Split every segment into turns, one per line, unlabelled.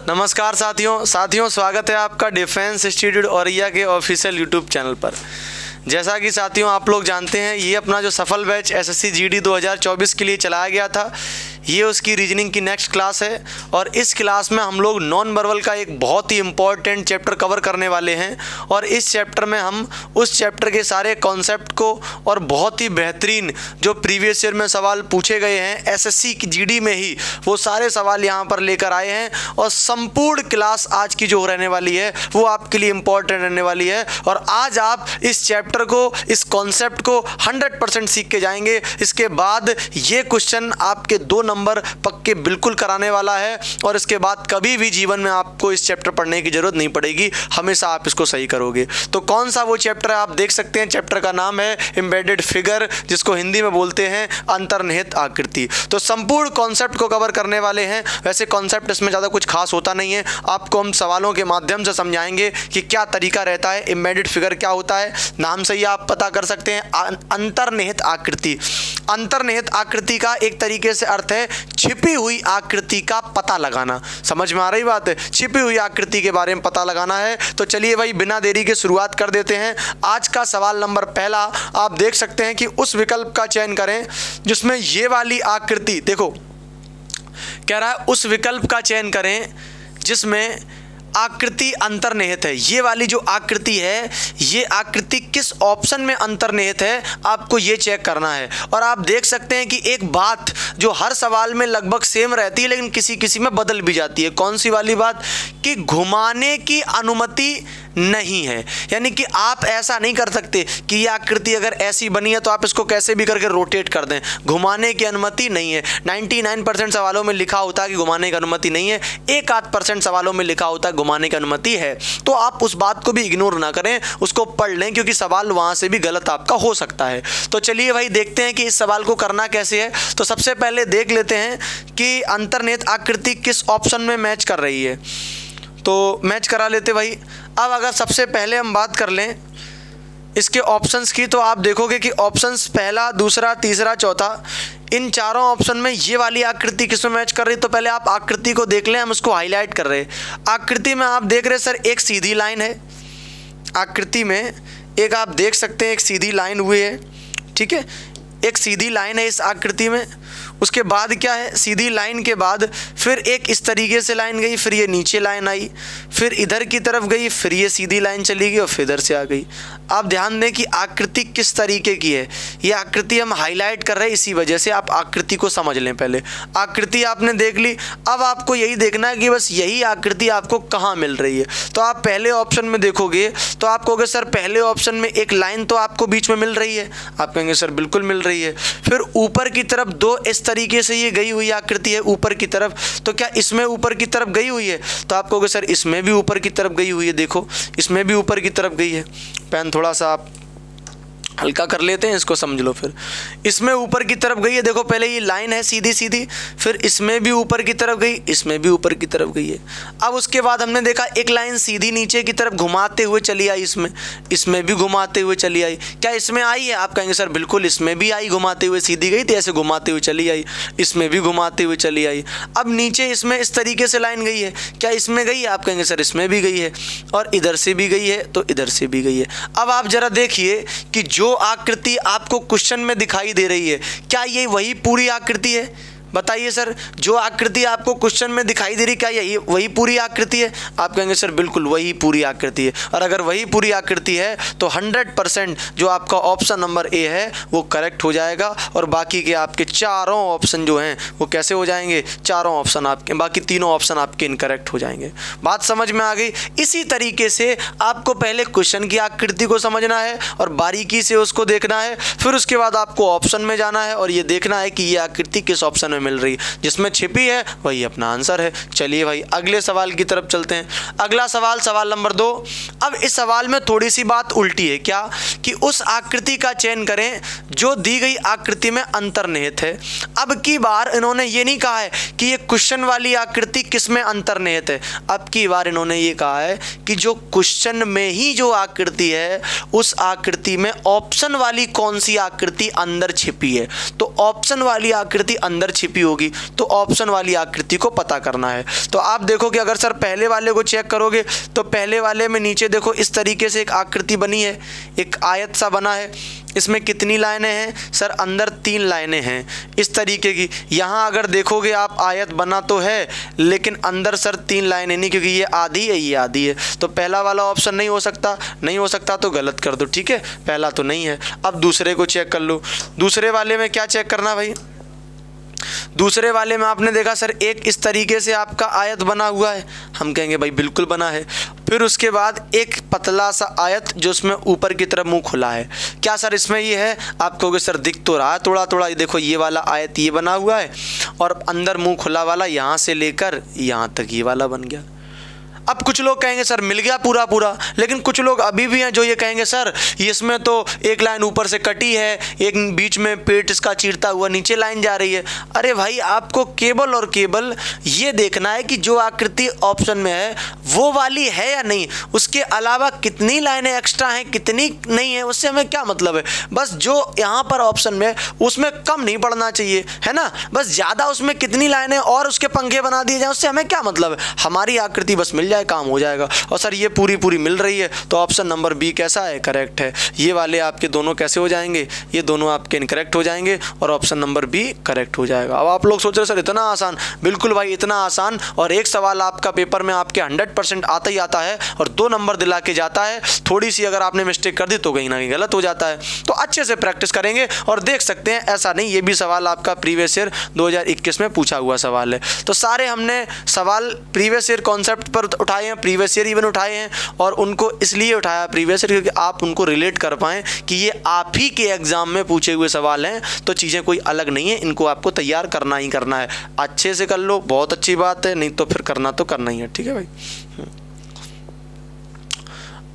नमस्कार साथियों स्वागत है आपका डिफेंस इंस्टीट्यूट औरैया के ऑफिशियल यूट्यूब चैनल पर। जैसा कि साथियों आप लोग जानते हैं, ये अपना जो सफल बैच एसएससी जीडी 2024 के लिए चलाया गया था, ये उसकी रीजनिंग की नेक्स्ट क्लास है। और इस क्लास में हम लोग नॉन वर्बल का एक बहुत ही इम्पॉर्टेंट चैप्टर कवर करने वाले हैं। और इस चैप्टर में हम उस चैप्टर के सारे कॉन्सेप्ट को और बहुत ही बेहतरीन जो प्रीवियस ईयर में सवाल पूछे गए हैं एसएससी की जीडी में ही, वो सारे सवाल यहाँ पर लेकर आए हैं। और संपूर्ण क्लास आज की जो रहने वाली है वो आपके लिए इम्पॉर्टेंट रहने वाली है। और आज आप इस चैप्टर को, इस कॉन्सेप्ट को 100% सीख के जाएंगे। इसके बाद ये क्वेश्चन आपके 2 नंबर पक्के बिल्कुल कराने वाला है। और इसके बाद कभी भी जीवन में आपको इस चैप्टर पढ़ने की जरूरत नहीं पड़ेगी, हमेशा आप इसको सही करोगे। तो कौन सा वो चैप्टर है आप देख सकते हैं। चैप्टर का नाम है एम्बेडेड फिगर, जिसको हिंदी में बोलते हैं अंतर्निहित आकृति। तो संपूर्ण कॉन्सेप्ट को कवर करने वाले हैं। वैसे कॉन्सेप्ट इसमें ज़्यादा कुछ खास होता नहीं है, आपको हम सवालों के माध्यम से समझाएंगे कि क्या तरीका रहता है, एम्बेडेड फिगर क्या होता है। नाम से ही आप पता कर सकते हैं, अंतर्निहित आकृति। अंतर्निहित आकृति का एक तरीके से अर्थ है छिपी हुई आकृति का पता लगाना। समझ में आ रही बात है, छिपी हुई आकृति के बारे में पता लगाना है। तो चलिए भाई बिना देरी के शुरुआत कर देते हैं। आज का सवाल नंबर पहला आप देख सकते हैं कि उस विकल्प का चयन करें जिसमें ये वाली आकृति, देखो कह रहा है उस विकल्प का चयन करें जिसमें आकृति अंतर्निहित है। ये वाली जो आकृति है, ये आकृति किस ऑप्शन में अंतर्निहित है, आपको ये चेक करना है। और आप देख सकते हैं कि एक बात जो हर सवाल में लगभग सेम रहती है लेकिन किसी किसी में बदल भी जाती है। कौन सी वाली बात, कि घुमाने की अनुमति नहीं है। यानी कि आप ऐसा नहीं कर सकते कि ये आकृति अगर ऐसी बनी है तो आप इसको कैसे भी करके रोटेट कर दें, घुमाने की अनुमति नहीं है। 99% सवालों में लिखा होता है कि घुमाने की अनुमति नहीं है, 1-8% सवालों में लिखा होता है घुमाने की अनुमति है। तो आप उस बात को भी इग्नोर ना करें, उसको पढ़ लें, क्योंकि सवाल वहाँ से भी गलत आपका हो सकता है। तो चलिए भाई देखते हैं कि इस सवाल को करना कैसे है। तो सबसे पहले देख लेते हैं कि अंतर्निहित आकृति किस ऑप्शन में मैच कर रही है। तो मैच करा लेते भाई। अब अगर सबसे पहले हम बात कर लें इसके ऑप्शंस की, तो आप देखोगे कि ऑप्शंस पहला, दूसरा, तीसरा, चौथा, इन चारों ऑप्शन में ये वाली आकृति किस में मैच कर रही है। तो पहले आप आकृति को देख लें, हम उसको हाईलाइट कर रहे हैं। आकृति में आप देख रहे हैं सर एक सीधी लाइन है, आकृति में एक आप देख सकते हैं एक सीधी लाइन हुई है, ठीक है, एक सीधी लाइन है इस आकृति में। उसके बाद क्या है, सीधी लाइन के बाद फिर एक इस तरीके से लाइन गई, फिर ये नीचे लाइन आई, फिर इधर की तरफ गई, फिर ये सीधी लाइन चली गई और फिर इधर से आ गई। आप ध्यान दें कि आकृति किस तरीके की है। ये आकृति हम हाईलाइट कर रहे हैं, इसी वजह से आप आकृति को समझ लें। पहले आकृति आपने देख ली, अब आपको यही देखना है कि बस यही आकृति आपको कहाँ मिल रही है। तो आप पहले ऑप्शन में देखोगे तो आप कहोगे सर पहले ऑप्शन में एक लाइन तो आपको बीच में मिल रही है, आप कहेंगे सर बिल्कुल मिल रही है। फिर ऊपर की तरफ 2 इस तरीके से ये गई हुई आकृति है ऊपर की तरफ, तो क्या इसमें ऊपर की तरफ गई हुई है, तो आप कहोगे सर इसमें भी ऊपर की तरफ गई हुई है, देखो इसमें भी ऊपर की तरफ गई है। पेन थोड़ा सा आप हल्का कर लेते हैं, इसको समझ लो। फिर इसमें ऊपर की तरफ गई है, देखो पहले ये लाइन है सीधी सीधी, फिर इसमें भी ऊपर की तरफ गई, इसमें भी ऊपर की तरफ गई है। अब उसके बाद हमने देखा एक लाइन सीधी नीचे की तरफ घुमाते हुए चली आई, इसमें भी घुमाते हुए चली आई। क्या इसमें आई है, आप कहेंगे सर बिल्कुल इसमें भी आई, घुमाते हुए सीधी गई थी, ऐसे घुमाते हुए चली आई, इसमें भी घुमाते हुए चली आई। अब नीचे इसमें इस तरीके से लाइन गई है, क्या इसमें गई है, आप कहेंगे सर इसमें भी गई है, और इधर से भी गई है तो इधर से भी गई है। अब आप जरा देखिए कि जो आकृति आपको क्वेश्चन में दिखाई दे रही है, क्या ये वही पूरी आकृति है, बताइए सर। जो आकृति आपको क्वेश्चन में दिखाई दे रही, क्या यही वही पूरी आकृति है, आप कहेंगे सर बिल्कुल वही पूरी आकृति है। और अगर वही पूरी आकृति है तो 100% जो आपका ऑप्शन नंबर ए है वो करेक्ट हो जाएगा। और बाकी के आपके चारों ऑप्शन जो हैं वो कैसे हो जाएंगे, चारों ऑप्शन आपके, बाकी तीनों ऑप्शन आपके इनकरेक्ट हो जाएंगे। बात समझ में आ गई। इसी तरीके से आपको पहले क्वेश्चन की आकृति को समझना है और बारीकी से उसको देखना है, फिर उसके बाद आपको ऑप्शन में जाना है और ये देखना है कि ये आकृति किस ऑप्शन में मिल रही, जिसमें छिपी है वही अपना आंसर है। चलिए भाई अगले सवाल की तरफ चलते हैं। अगला सवाल, सवाल नंबर 2। अब इस सवाल में थोड़ी सी बात उल्टी है, क्या कि उस आकृति का चयन करें जो दी गई आकृति में अंतर्निहित है। अब की बार इन्होंने ये नहीं कहा है कि ये क्वेश्चन वाली आकृति किस में अंतर्निहित है, अब की बार इन्होंने ये कहा है कि जो क्वेश्चन में ही जो आकृति है उस आकृति में ऑप्शन वाली कौन सी आकृति अंदर छिपी है। तो ऑप्शन वाली आकृति अंदर छिपी छिपी होगी, तो ऑप्शन वाली आकृति को पता करना है। तो आप देखो कि अगर सर पहले वाले को चेक करोगे तो पहले वाले में नीचे देखो इस तरीके से एक आकृति बनी है, एक आयत सा बना है। इसमें कितनी लाइनें हैं सर? अंदर 3 लाइनें हैं इस तरीके की। यहाँ अगर देखोगे आप आयत बना तो है लेकिन अंदर सर 3 लाइनें नहीं, क्योंकि ये आधी है ये आधी है। तो पहला वाला ऑप्शन नहीं हो सकता, नहीं हो सकता तो गलत कर दो, ठीक है, पहला तो नहीं है। अब दूसरे को चेक कर लो। दूसरे वाले में क्या चेक करना भाई? दूसरे वाले में आपने देखा सर एक इस तरीके से आपका आयत बना हुआ है, हम कहेंगे भाई बिल्कुल बना है। फिर उसके बाद एक पतला सा आयत जो उसमें ऊपर की तरफ मुंह खुला है। क्या सर इसमें ये है? आप कहोगे सर दिख तो रहा है थोड़ा थोड़ा, ये देखो ये वाला आयत ये बना हुआ है और अंदर मुंह खुला वाला यहाँ से लेकर यहाँ तक ये वाला बन गया। अब कुछ लोग कहेंगे सर मिल गया पूरा पूरा, लेकिन कुछ लोग अभी भी हैं जो ये कहेंगे सर इसमें तो एक लाइन ऊपर से कटी है, एक बीच में पेट इसका चीरता हुआ नीचे लाइन जा रही है। अरे भाई आपको केवल और केवल ये देखना है कि जो आकृति ऑप्शन में है वो वाली है या नहीं, उसके अलावा कितनी लाइनें एक्स्ट्रा हैं कितनी नहीं है उससे हमें क्या मतलब है। बस जो यहाँ पर ऑप्शन में उसमें कम नहीं पड़ना चाहिए, है ना, बस ज़्यादा उसमें कितनी लाइनें और उसके पंखे बना दिए जाए उससे हमें क्या मतलब है, हमारी आकृति बस मिल जाए काम हो जाएगा। और सर ये पूरी पूरी मिल रही है तो ऑप्शन नंबर बी कैसा है? करेक्ट है। ये वाले आपके दोनों कैसे हो जाएंगे? ये दोनों आपके इनकरेक्ट हो जाएंगे और ऑप्शन नंबर बी करेक्ट हो जाएगा। अब आप लोग सोच रहे सर इतना आसान? बिल्कुल भाई इतना आसान, और एक सवाल आपका पेपर में आपके 100% आता ही आता है और 2 नंबर दिला के जाता है। थोड़ी सी अगर आपने मिस्टेक कर दी तो कहीं ना कहीं गलत हो जाता है। तो अच्छे से प्रैक्टिस करेंगे और देख सकते हैं ऐसा नहीं, ये भी सवाल आपका प्रीवियस ईयर 2021 में पूछा हुआ सवाल है। तो सारे हमने सवाल प्रीवियस ईयर कॉन्सेप्ट पर उठाए हैं, प्रीवियस ईयर इवन उठाए हैं, और उनको इसलिए उठाया प्रीवियस ईयर क्योंकि आप उनको रिलेट कर पाएँ कि ये आप ही के एग्जाम में पूछे हुए सवाल हैं, तो चीज़ें कोई अलग नहीं है, इनको आपको तैयार करना ही करना है। अच्छे से कर लो, बहुत अच्छी बात है, नहीं तो फिर करना तो करना ही है, ठीक है भाई।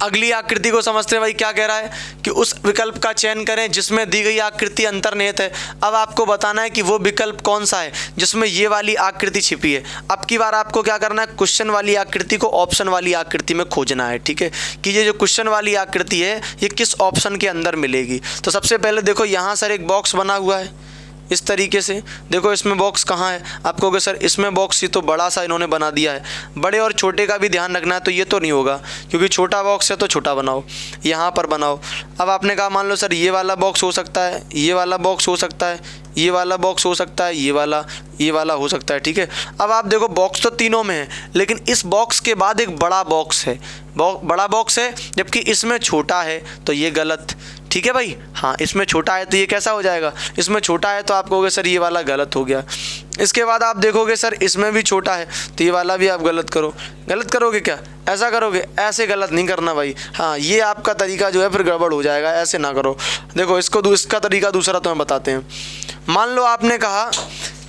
अगली आकृति को समझते हैं भाई, क्या कह रहा है कि उस विकल्प का चयन करें जिसमें दी गई आकृति अंतर्निहित है। अब आपको बताना है कि वो विकल्प कौन सा है जिसमें ये वाली आकृति छिपी है। अब की बार आपको क्या करना है, क्वेश्चन वाली आकृति को ऑप्शन वाली आकृति में खोजना है, ठीक है, कि ये जो क्वेश्चन वाली आकृति है ये किस ऑप्शन के अंदर मिलेगी। तो सबसे पहले देखो यहाँ सर एक बॉक्स बना हुआ है इस तरीके से, देखो इसमें बॉक्स कहाँ है? आप कहोगे सर इसमें बॉक्स ये तो बड़ा सा इन्होंने बना दिया है। बड़े और छोटे का भी ध्यान रखना है, तो ये तो नहीं होगा क्योंकि छोटा बॉक्स है तो छोटा बनाओ, यहाँ पर बनाओ। अब आपने कहा मान लो सर ये वाला बॉक्स हो सकता है, ये वाला बॉक्स हो सकता है, ये वाला बॉक्स हो सकता है, ये वाला हो सकता है, ठीक है। अब आप देखो बॉक्स तो तीनों में है, लेकिन इस बॉक्स के बाद एक बड़ा बॉक्स है, बड़ा बॉक्स है, जबकि इसमें छोटा है, तो ये गलत, ठीक है भाई। हाँ इसमें छोटा है तो ये कैसा हो जाएगा? इसमें छोटा है तो आप कहोगे सर ये वाला गलत हो गया। इसके बाद आप देखोगे सर इसमें भी छोटा है तो ये वाला भी आप गलत करो। गलत करोगे क्या? ऐसा करोगे? ऐसे गलत नहीं करना भाई। हाँ ये आपका तरीका जो है फिर गड़बड़ हो जाएगा, ऐसे ना करो। देखो इसका तरीका दूसरा तुम्हें बताते हैं। मान लो आपने कहा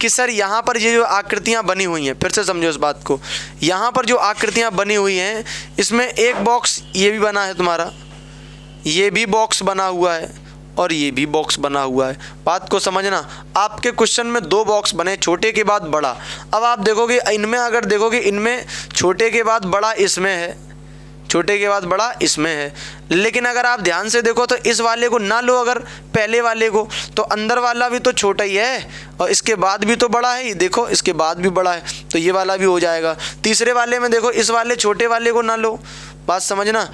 कि सर यहाँ पर ये जो आकृतियाँ बनी हुई हैं, फिर से समझो इस बात को, यहाँ पर जो आकृतियाँ बनी हुई हैं इसमें एक बॉक्स ये भी बना है तुम्हारा, ये भी बॉक्स बना हुआ है और ये भी बॉक्स बना हुआ है। बात को समझना, आपके क्वेश्चन में 2 बॉक्स बने, छोटे के बाद बड़ा। अब आप देखोगे इनमें, अगर देखोगे इनमें छोटे के बाद बड़ा इसमें है, छोटे के बाद बड़ा इसमें है, लेकिन अगर आप ध्यान से देखो तो इस वाले को ना लो, अगर पहले वाले को, तो अंदर वाला भी तो छोटा ही है और इसके बाद भी तो बड़ा है, देखो इसके बाद भी बड़ा है, तो ये वाला भी हो जाएगा। तीसरे वाले में देखो इस वाले छोटे वाले को ना लो, बात समझना,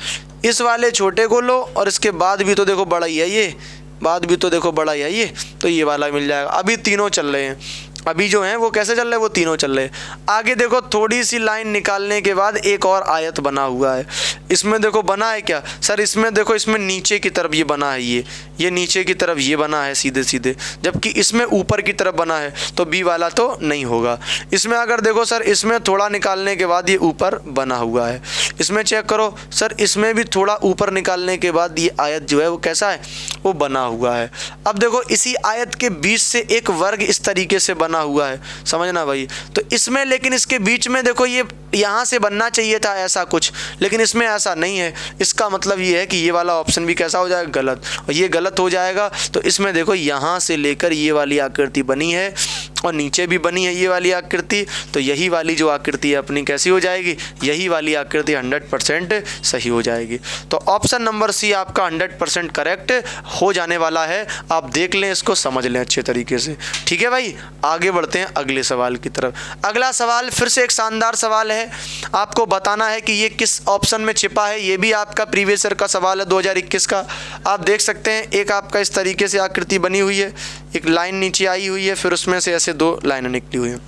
इस वाले छोटे को लो और इसके बाद भी तो देखो बड़ा ही है, ये बाद भी तो देखो बड़ा ही है ये, तो ये वाला मिल जाएगा। अभी तीनों चल रहे हैं, अभी जो हैं वो कैसे चल रहे हैं, वो तीनों चल रहे हैं। आगे देखो थोड़ी सी लाइन निकालने के बाद एक और आयत बना हुआ है। इसमें देखो बना है क्या सर? इसमें देखो इसमें नीचे की तरफ ये बना है, ये नीचे की तरफ ये बना है सीधे सीधे, जबकि इसमें ऊपर की तरफ बना है, तो बी वाला तो नहीं होगा। इसमें अगर देखो सर इसमें थोड़ा निकालने के बाद ये ऊपर बना हुआ है, इसमें चेक करो सर इसमें भी थोड़ा ऊपर निकालने के बाद ये आयत जो है वो कैसा है, वो बना हुआ है। अब देखो इसी आयत के बीच से एक वर्ग इस तरीके से बना हुआ है, समझना भाई। तो इसमें लेकिन इसके बीच में देखो ये यहाँ से बनना चाहिए था ऐसा कुछ, लेकिन इसमें ऐसा नहीं है। इसका मतलब ये है कि ये वाला ऑप्शन भी कैसा हो जाएगा, गलत, और ये गलत हो जाएगा। तो इसमें देखो यहाँ से लेकर ये वाली आकृति बनी है और नीचे भी बनी है ये वाली आकृति, तो यही वाली जो आकृति है अपनी कैसी हो जाएगी, यही वाली आकृति 100% सही हो जाएगी। तो ऑप्शन नंबर सी आपका 100% करेक्ट हो जाने वाला है। आप देख लें, इसको समझ लें अच्छे तरीके से। ठीक है भाई, आगे बढ़ते हैं अगले सवाल की तरफ। अगला सवाल फिर से एक शानदार सवाल है, आपको बताना है कि ये किस ऑप्शन में छिपा है। ये भी आपका प्रीवियस ईयर का सवाल है 2021 का। आप देख सकते हैं एक आपका इस तरीके से आकृति बनी हुई है, एक लाइन नीचे आई हुई है, फिर उसमें से ऐसे 2 लाइनें निकली हुई हैं।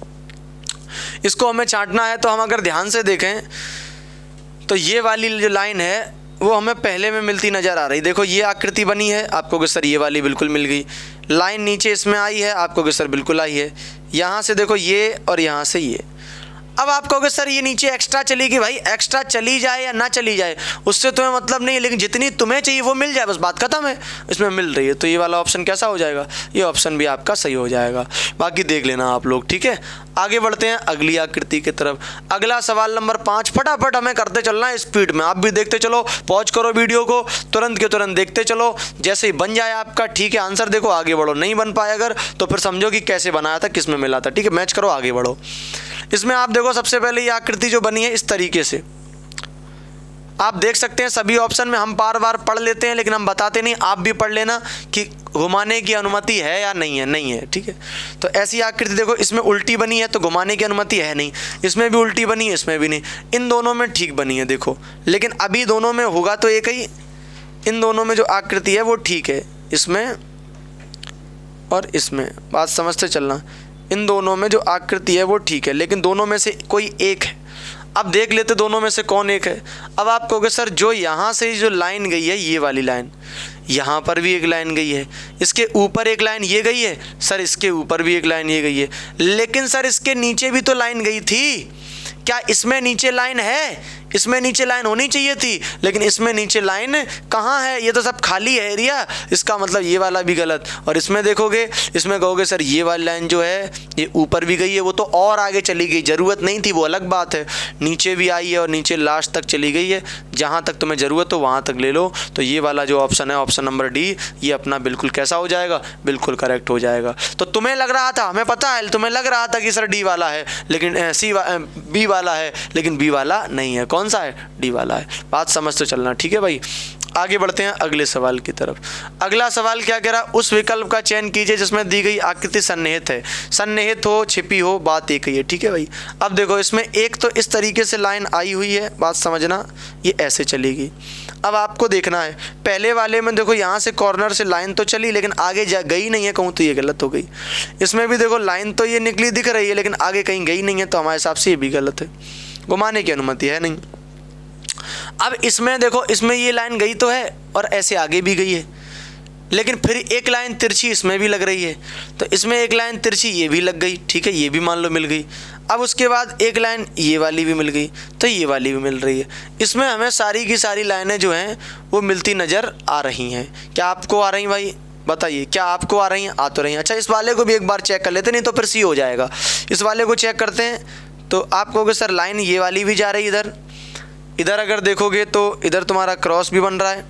इसको हमें छांटना है, तो हम अगर ध्यान से देखें तो ये वाली जो लाइन है वो हमें पहले में मिलती नज़र आ रही। देखो ये आकृति बनी है, आपको कि सर ये वाली बिल्कुल मिल गई। लाइन नीचे इसमें आई है, आपको कि सर बिल्कुल आई है। यहाँ से देखो ये और यहाँ से ये। अब आप कहोगे सर ये नीचे एक्स्ट्रा चली गई। भाई एक्स्ट्रा चली जाए या ना चली जाए उससे तुम्हें मतलब नहीं है, लेकिन जितनी तुम्हें चाहिए वो मिल जाए, बस बात खत्म है। इसमें मिल रही है, तो ये वाला ऑप्शन कैसा हो जाएगा, ये ऑप्शन भी आपका सही हो जाएगा। बाकी देख लेना आप लोग। ठीक है, आगे बढ़ते हैं अगली आकृति की तरफ। अगला सवाल नंबर 5, फटाफट हमें करते चलना है स्पीड में। आप भी देखते चलो, पॉज करो वीडियो को, तुरंत के तुरंत देखते चलो। जैसे ही बन जाए आपका ठीक है आंसर, देखो आगे बढ़ो। नहीं बन पाए अगर तो फिर समझो कि कैसे बनाया था, किस में मिला था। ठीक है, मैच करो, आगे बढ़ो। इसमें आप देखो सबसे पहले ये आकृति जो बनी है इस तरीके से आप देख सकते हैं। सभी ऑप्शन में हम बार बार पढ़ लेते हैं लेकिन हम बताते नहीं, आप भी पढ़ लेना कि घुमाने की अनुमति है या नहीं है। नहीं है, ठीक है। तो ऐसी आकृति देखो, इसमें उल्टी बनी है तो घुमाने की अनुमति है नहीं, इसमें भी उल्टी बनी है, इसमें भी नहीं। इन दोनों में ठीक बनी है देखो, लेकिन अभी दोनों में होगा तो एक ही। इन दोनों में जो आकृति है वो ठीक है, इसमें और इसमें। बात समझते चलना, इन दोनों में जो आकृति है वो ठीक है, लेकिन दोनों में से कोई एक है। अब देख लेते दोनों में से कौन एक है। अब आप कहोगे सर जो यहाँ से जो लाइन गई है ये वाली लाइन, यहाँ पर भी एक लाइन गई है, इसके ऊपर एक लाइन ये गई है, सर इसके ऊपर भी एक लाइन ये गई है, लेकिन सर इसके नीचे भी तो लाइन गई थी। क्या इसमें नीचे लाइन है? इसमें नीचे लाइन होनी चाहिए थी, लेकिन इसमें नीचे लाइन कहाँ है? ये तो सब खाली है एरिया। इसका मतलब ये वाला भी गलत। और इसमें देखोगे, इसमें कहोगे सर ये वाली लाइन जो है ये ऊपर भी गई है, वो तो और आगे चली गई, ज़रूरत नहीं थी, वो अलग बात है। नीचे भी आई है और नीचे लास्ट तक चली गई है, जहाँ तक तुम्हें ज़रूरत हो वहाँ तक ले लो। तो ये वाला जो ऑप्शन है, ऑप्शन नंबर डी, ये अपना बिल्कुल कैसा हो जाएगा, बिल्कुल करेक्ट हो जाएगा। तो तुम्हें लग रहा था, हमें पता है, तुम्हें लग रहा था कि सर डी वाला है, लेकिन बी वाला है, लेकिन बी वाला नहीं है। कौन सा है? डी वाला है। बात समझते चलना। ठीक है भाई, आगे बढ़ते हैं अगले सवाल की तरफ। अगला सवाल क्या कह रहा, उस विकल्प का चयन कीजिए जिसमें दी गई आकृति सन्निहित है। सन्निहित हो, छिपी हो, बात एक ही है। ठीक है भाई, अब देखो इसमें एक तो इस तरीके से लाइन आई हुई है, बात समझना, ये ऐसे चलेगी। अब आपको देखना है, पहले वाले में देखो यहाँ से कॉर्नर से लाइन तो चली लेकिन आगे गई नहीं है कहूँ, तो ये गलत हो गई। इसमें भी देखो लाइन तो ये निकली दिख रही है लेकिन आगे कहीं गई नहीं है, तो हमारे हिसाब से ये भी गलत है, घुमाने की अनुमति है नहीं। अब इसमें देखो, इसमें ये लाइन गई तो है और ऐसे आगे भी गई है, लेकिन फिर एक लाइन तिरछी इसमें भी लग रही है, तो इसमें एक लाइन तिरछी ये भी लग गई। ठीक है, ये भी मान लो मिल गई। अब उसके बाद एक लाइन ये वाली भी मिल गई, तो ये वाली भी मिल रही है। इसमें हमें सारी की सारी लाइनें जो हैं वो मिलती नज़र आ रही हैं। क्या आपको आ रही भाई? बताइए, क्या आपको आ रही हैं? आ तो रही हैं। अच्छा, इस वाले को भी एक बार चेक कर लेते, नहीं तो फिर सी हो जाएगा। इस वाले को चेक करते हैं, तो आप कहोगे सर लाइन ये वाली भी जा रही है इधर। इधर अगर देखोगे तो इधर तुम्हारा क्रॉस भी बन रहा है।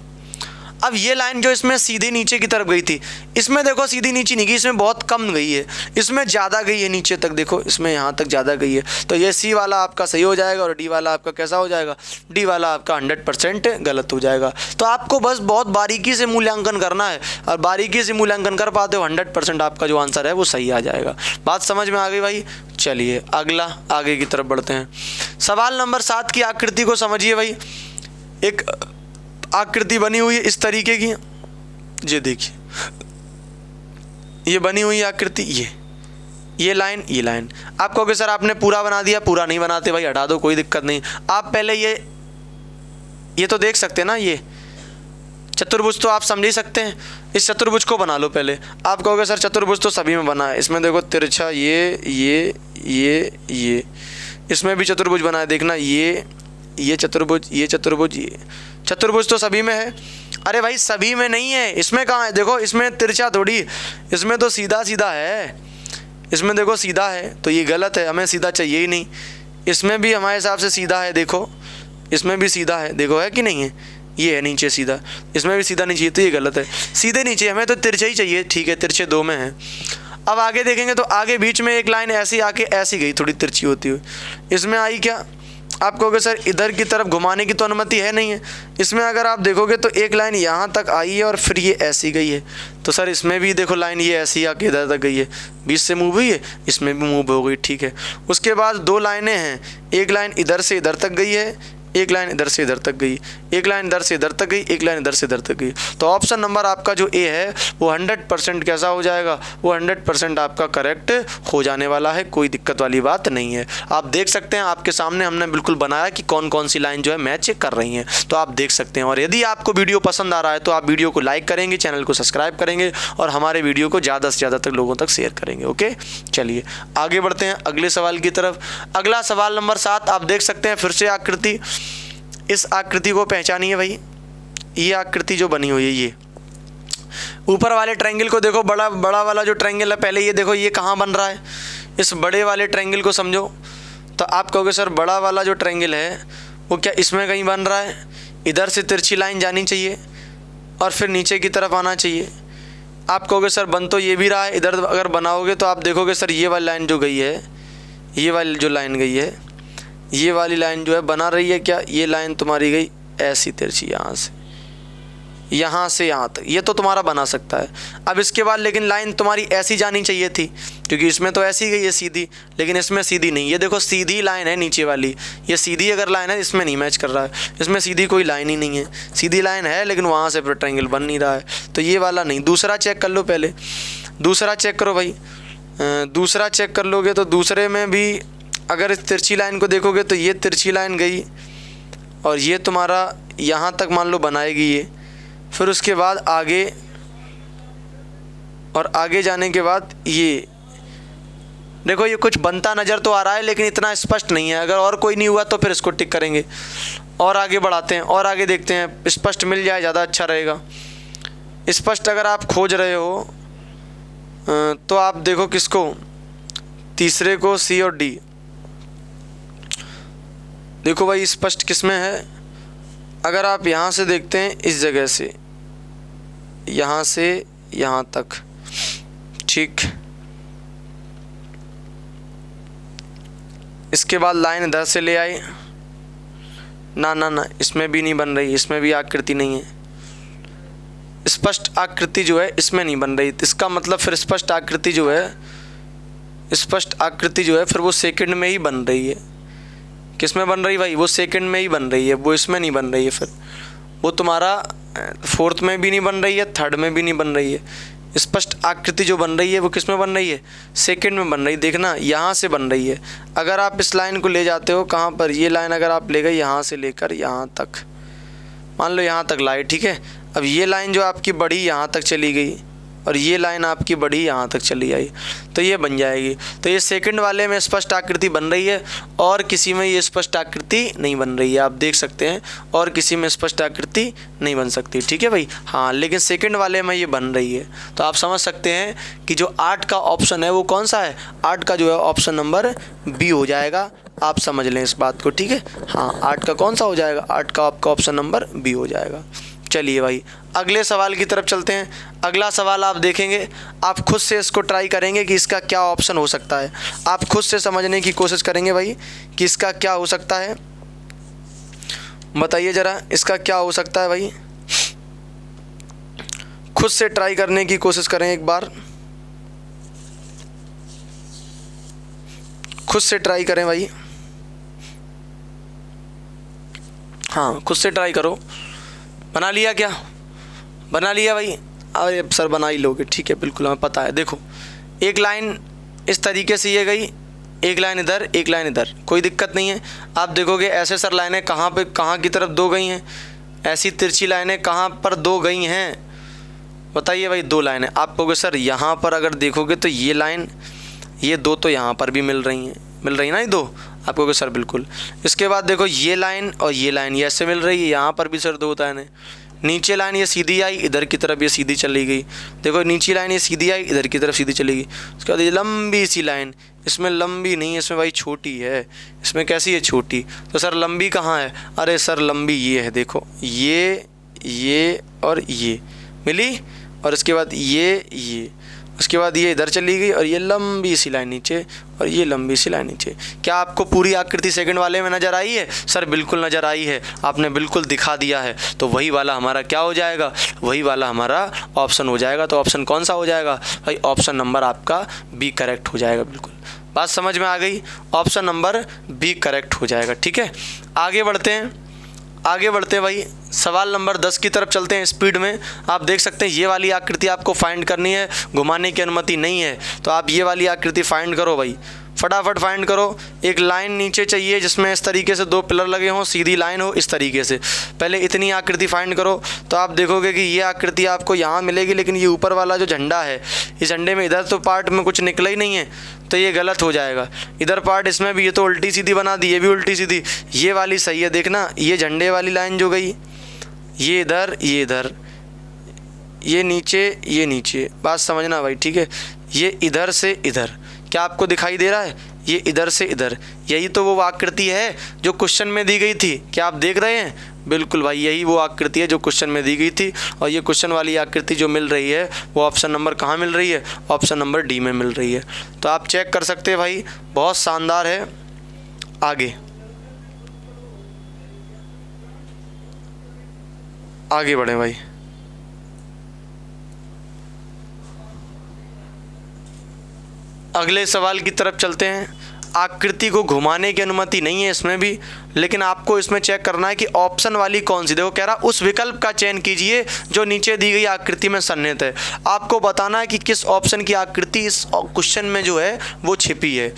अब ये लाइन जो इसमें सीधी नीचे की तरफ गई थी, इसमें देखो सीधी नीचे नहीं गई, इसमें बहुत कम गई है, इसमें ज़्यादा गई है नीचे तक। देखो इसमें यहाँ तक ज़्यादा गई है, तो ये सी वाला आपका सही हो जाएगा और डी वाला आपका कैसा हो जाएगा? डी वाला आपका 100% गलत हो जाएगा। तो आपको बस बहुत बारीकी से मूल्यांकन करना है, और बारीकी से मूल्यांकन कर पाते हो 100% आपका जो आंसर है वो सही आ जाएगा। बात समझ में आ गई भाई? चलिए अगला, आगे की तरफ बढ़ते हैं। सवाल नंबर 7 की आकृति को समझिए भाई। एक आकृति बनी हुई है इस तरीके की, ये देखिए, ये बनी हुई आकृति, ये लाइन, ये लाइन। आप कहोगे सर आपने पूरा बना दिया। पूरा नहीं बनाते भाई, हटा दो, कोई दिक्कत नहीं। आप पहले ये तो देख सकते हैं ना, ये चतुर्भुज तो आप समझ ही सकते हैं। इस चतुर्भुज को बना लो पहले। आप कहोगे सर चतुर्भुज तो सभी में बना है, इसमें देखो तिरछा ये, इसमें भी चतुर्भुज बना है, देखना ये चतुर्भुज, ये चतुर्भुज, ये चतुर्भुज तो सभी में है। अरे भाई सभी में नहीं है, इसमें कहाँ है? देखो इसमें तिरछा थोड़ी, इसमें तो सीधा सीधा है। इसमें देखो सीधा है, तो ये गलत है, हमें सीधा चाहिए ही नहीं। इसमें भी हमारे हिसाब से सीधा है, देखो इसमें भी सीधा है, देखो है कि नहीं है, ये है नीचे सीधा, इसमें भी सीधा नहीं चाहिए, तो ये गलत है, सीधे नीचे हमें तो तिरछे ही चाहिए, ठीक है तिरछे 2 में है। अब आगे देखेंगे तो आगे बीच में एक लाइन ऐसी आके ऐसी गई, थोड़ी तिरछी होती हुई, इसमें आई क्या, आप कहोगे सर इधर की तरफ घुमाने की तो अनुमति है नहीं है, इसमें अगर आप देखोगे तो एक लाइन यहाँ तक आई है और फिर ये ऐसी गई है, तो सर इसमें भी देखो लाइन ये ऐसी आके इधर तक गई है, बीच से मूव हुई है, इसमें भी मूव हो गई, ठीक है। उसके बाद 2 लाइनें हैं, एक लाइन इधर से इधर तक गई है, एक लाइन इधर से इधर तक गई, एक लाइन इधर से इधर तक गई, एक लाइन इधर से इधर तक गई, तो ऑप्शन नंबर आपका जो ए है वो 100% कैसा हो जाएगा, वो 100% आपका करेक्ट हो जाने वाला है, कोई दिक्कत वाली बात नहीं है। आप देख सकते हैं आपके सामने हमने बिल्कुल बनाया कि कौन कौन सी लाइन जो है मैच कर रही हैं, तो आप देख सकते हैं। और यदि आपको वीडियो पसंद आ रहा है तो आप वीडियो को लाइक करेंगे, चैनल को सब्सक्राइब करेंगे और हमारे वीडियो को ज़्यादा से ज़्यादा तक लोगों तक शेयर करेंगे। ओके, चलिए आगे बढ़ते हैं अगले सवाल की तरफ। अगला सवाल नंबर 7 आप देख सकते हैं, फिर से आकृति, इस आकृति को पहचानिए भाई, ये आकृति जो बनी हुई है, ये ऊपर वाले ट्रायंगल को देखो, बड़ा वाला जो ट्रायंगल है, पहले ये देखो ये कहाँ बन रहा है, इस बड़े वाले ट्रायंगल को समझो, तो आप कहोगे सर बड़ा वाला जो ट्रायंगल है वो क्या इसमें कहीं बन रहा है, इधर से तिरछी लाइन जानी चाहिए और फिर नीचे की तरफ आना चाहिए। आप कहोगे सर बन तो ये भी रहा है, इधर अगर बनाओगे तो आप देखोगे सर ये वाली लाइन जो गई है, ये वाली जो लाइन गई है, ये वाली लाइन जो है बना रही है क्या, ये लाइन तुम्हारी गई ऐसी तिरछी यहाँ से यहाँ तक, ये तो तुम्हारा बना सकता है। अब इसके बाद लेकिन लाइन तुम्हारी ऐसी जानी चाहिए थी, क्योंकि इसमें तो ऐसी गई है सीधी, लेकिन इसमें सीधी नहीं, ये देखो सीधी लाइन है नीचे वाली, ये सीधी अगर लाइन है इसमें नहीं मैच कर रहा है, इसमें सीधी कोई लाइन ही नहीं है, सीधी लाइन है लेकिन वहाँ से फिर ट्रायंगल बन नहीं रहा है, तो ये वाला नहीं। दूसरा चेक कर लो, पहले दूसरा चेक करो भाई, दूसरा चेक कर लोगे तो दूसरे में भी अगर इस तिरछी लाइन को देखोगे तो ये तिरछी लाइन गई और ये तुम्हारा यहाँ तक मान लो बनाएगी ये, फिर उसके बाद आगे और आगे जाने के बाद ये देखो ये कुछ बनता नज़र तो आ रहा है लेकिन इतना स्पष्ट नहीं है। अगर और कोई नहीं हुआ तो फिर इसको टिक करेंगे और आगे बढ़ाते हैं और आगे देखते हैं, स्पष्ट मिल जाए ज़्यादा अच्छा रहेगा। स्पष्ट अगर आप खोज रहे हो तो आप देखो किसको, तीसरे को, सी और डी। देखो भाई स्पष्ट किसमें है, अगर आप यहाँ से देखते हैं इस जगह से यहाँ तक, ठीक, इसके बाद लाइन इधर से ले आए, ना इसमें भी नहीं बन रही, इसमें भी आकृति नहीं है, स्पष्ट आकृति जो है इसमें नहीं बन रही, इसका मतलब फिर स्पष्ट आकृति जो है फिर वो सेकंड में ही बन रही है। किस में बन रही भाई, वो सेकंड में ही बन रही है, वो इसमें नहीं बन रही है, फिर वो तुम्हारा 4th में भी नहीं बन रही है, 3rd में भी नहीं बन रही है। स्पष्ट आकृति जो बन रही है वो किस में बन रही है, सेकंड में बन रही है। देखना यहाँ से बन रही है, अगर आप इस लाइन को ले जाते हो कहाँ पर, ये लाइन अगर आप ले गए यहाँ से लेकर यहाँ तक, मान लो यहाँ तक लाए, ठीक है। अब ये लाइन जो आपकी बढ़ी यहाँ तक चली गई और ये लाइन आपकी बढ़ी यहाँ तक चली आई, तो ये बन जाएगी। तो ये सेकंड वाले में स्पष्ट आकृति बन रही है और किसी में ये स्पष्ट आकृति नहीं बन रही है, आप देख सकते हैं, और किसी में स्पष्ट आकृति नहीं बन सकती, ठीक है भाई। हाँ, लेकिन सेकंड वाले में ये बन रही है, तो आप समझ सकते हैं कि जो 8 का ऑप्शन है वो कौन सा है, 8 का जो है ऑप्शन नंबर बी हो जाएगा। आप समझ लें इस बात को, ठीक है। हाँ, 8 का कौन सा हो जाएगा, 8 का आपका ऑप्शन नंबर बी हो जाएगा। चलिए भाई अगले सवाल की तरफ चलते हैं। अगला सवाल आप देखेंगे, आप खुद से इसको ट्राई करेंगे कि इसका क्या ऑप्शन हो सकता है, आप खुद से समझने की कोशिश करेंगे भाई कि इसका क्या हो सकता है। बताइए ज़रा इसका क्या हो सकता है भाई, खुद से ट्राई करने की कोशिश करें एक बार, खुद से ट्राई करें भाई। हाँ, खुद से ट्राई करो। बना लिया क्या, बना लिया भाई? अरे सर बना ही लोगे, ठीक है, बिल्कुल हमें पता है। देखो एक लाइन इस तरीके से ये गई, एक लाइन इधर, एक लाइन इधर, कोई दिक्कत नहीं है। आप देखोगे ऐसे सर लाइनें कहाँ पे, कहाँ की तरफ 2 गई हैं, ऐसी तिरछी लाइनें कहाँ पर 2 गई हैं, बताइए भाई। 2 लाइनें आप कहोगे सर यहाँ पर अगर देखोगे तो ये लाइन, ये 2 तो यहाँ पर भी मिल रही हैं, मिल रही ना ये 2, आप कहोगे सर बिल्कुल। इसके बाद देखो ये लाइन और ये लाइन ये ऐसे मिल रही है, यहाँ पर भी सर 2 लाइनें, नीचे लाइन ये सीधी आई, इधर की तरफ ये सीधी चली गई। देखो नीचे लाइन ये सीधी आई, इधर की तरफ सीधी चली गई। उसके बाद ये लंबी सी लाइन, इसमें लंबी नहीं है, इसमें भाई छोटी है। इसमें कैसी है? छोटी। तो सर लंबी कहाँ है? अरे सर लंबी ये है, देखो ये और ये मिली, और इसके बाद ये उसके बाद ये इधर चली गई, और ये लंबी सी लाइन नीचे, और ये लंबी सी लाइन नीचे। क्या आपको पूरी आकृति सेकंड वाले में नज़र आई है? सर बिल्कुल नज़र आई है, आपने बिल्कुल दिखा दिया है। तो वही वाला हमारा क्या हो जाएगा? वही वाला हमारा ऑप्शन हो जाएगा। तो ऑप्शन कौन सा हो जाएगा भाई? ऑप्शन नंबर आपका बी करेक्ट हो जाएगा। बिल्कुल बात समझ में आ गई? ऑप्शन नंबर बी करेक्ट हो जाएगा। ठीक है, आगे बढ़ते हैं भाई, सवाल नंबर 10 की तरफ चलते हैं स्पीड में। आप देख सकते हैं ये वाली आकृति आपको फाइंड करनी है, घुमाने की अनुमति नहीं है। तो आप ये वाली आकृति फाइंड करो भाई, फटाफट फाइंड करो। एक लाइन नीचे चाहिए जिसमें इस तरीके से 2 पिलर लगे हों, सीधी लाइन हो इस तरीके से। पहले इतनी आकृति फाइंड करो, तो आप देखोगे कि ये आकृति आपको यहाँ मिलेगी, लेकिन ये ऊपर वाला जो झंडा है, इस झंडे में इधर तो पार्ट में कुछ निकला ही नहीं है, तो ये गलत हो जाएगा। इधर पार्ट इसमें भी, ये तो उल्टी सीधी बना दी, ये भी उल्टी सीधी, ये वाली सही है। देखना ये झंडे वाली लाइन जो गई, ये इधर, ये नीचे, बात समझना भाई। ठीक है, ये इधर से इधर, क्या आपको दिखाई दे रहा है? ये इधर से इधर, यही तो वो आकृति है जो क्वेश्चन में दी गई थी। क्या आप देख रहे हैं? बिल्कुल भाई, यही वो आकृति है जो क्वेश्चन में दी गई थी। और ये क्वेश्चन वाली आकृति जो मिल रही है वो ऑप्शन नंबर कहाँ मिल रही है? ऑप्शन नंबर डी में मिल रही है। तो आप चेक कर सकते हैं भाई, बहुत शानदार है। आगे बढ़े भाई। अगले सवाल की तरफ चलते हैं। आकृति को घुमाने की अनुमति नहीं है इसमें भी, लेकिन आपको इसमें चेक करना है कि ऑप्शन वाली कौन सी। देखो कह रहा उस विकल्प का चयन कीजिए जो नीचे दी गई आकृति में सन्निहित है। आपको बताना है कि किस ऑप्शन की आकृति इस क्वेश्चन में जो है वो छिपी है।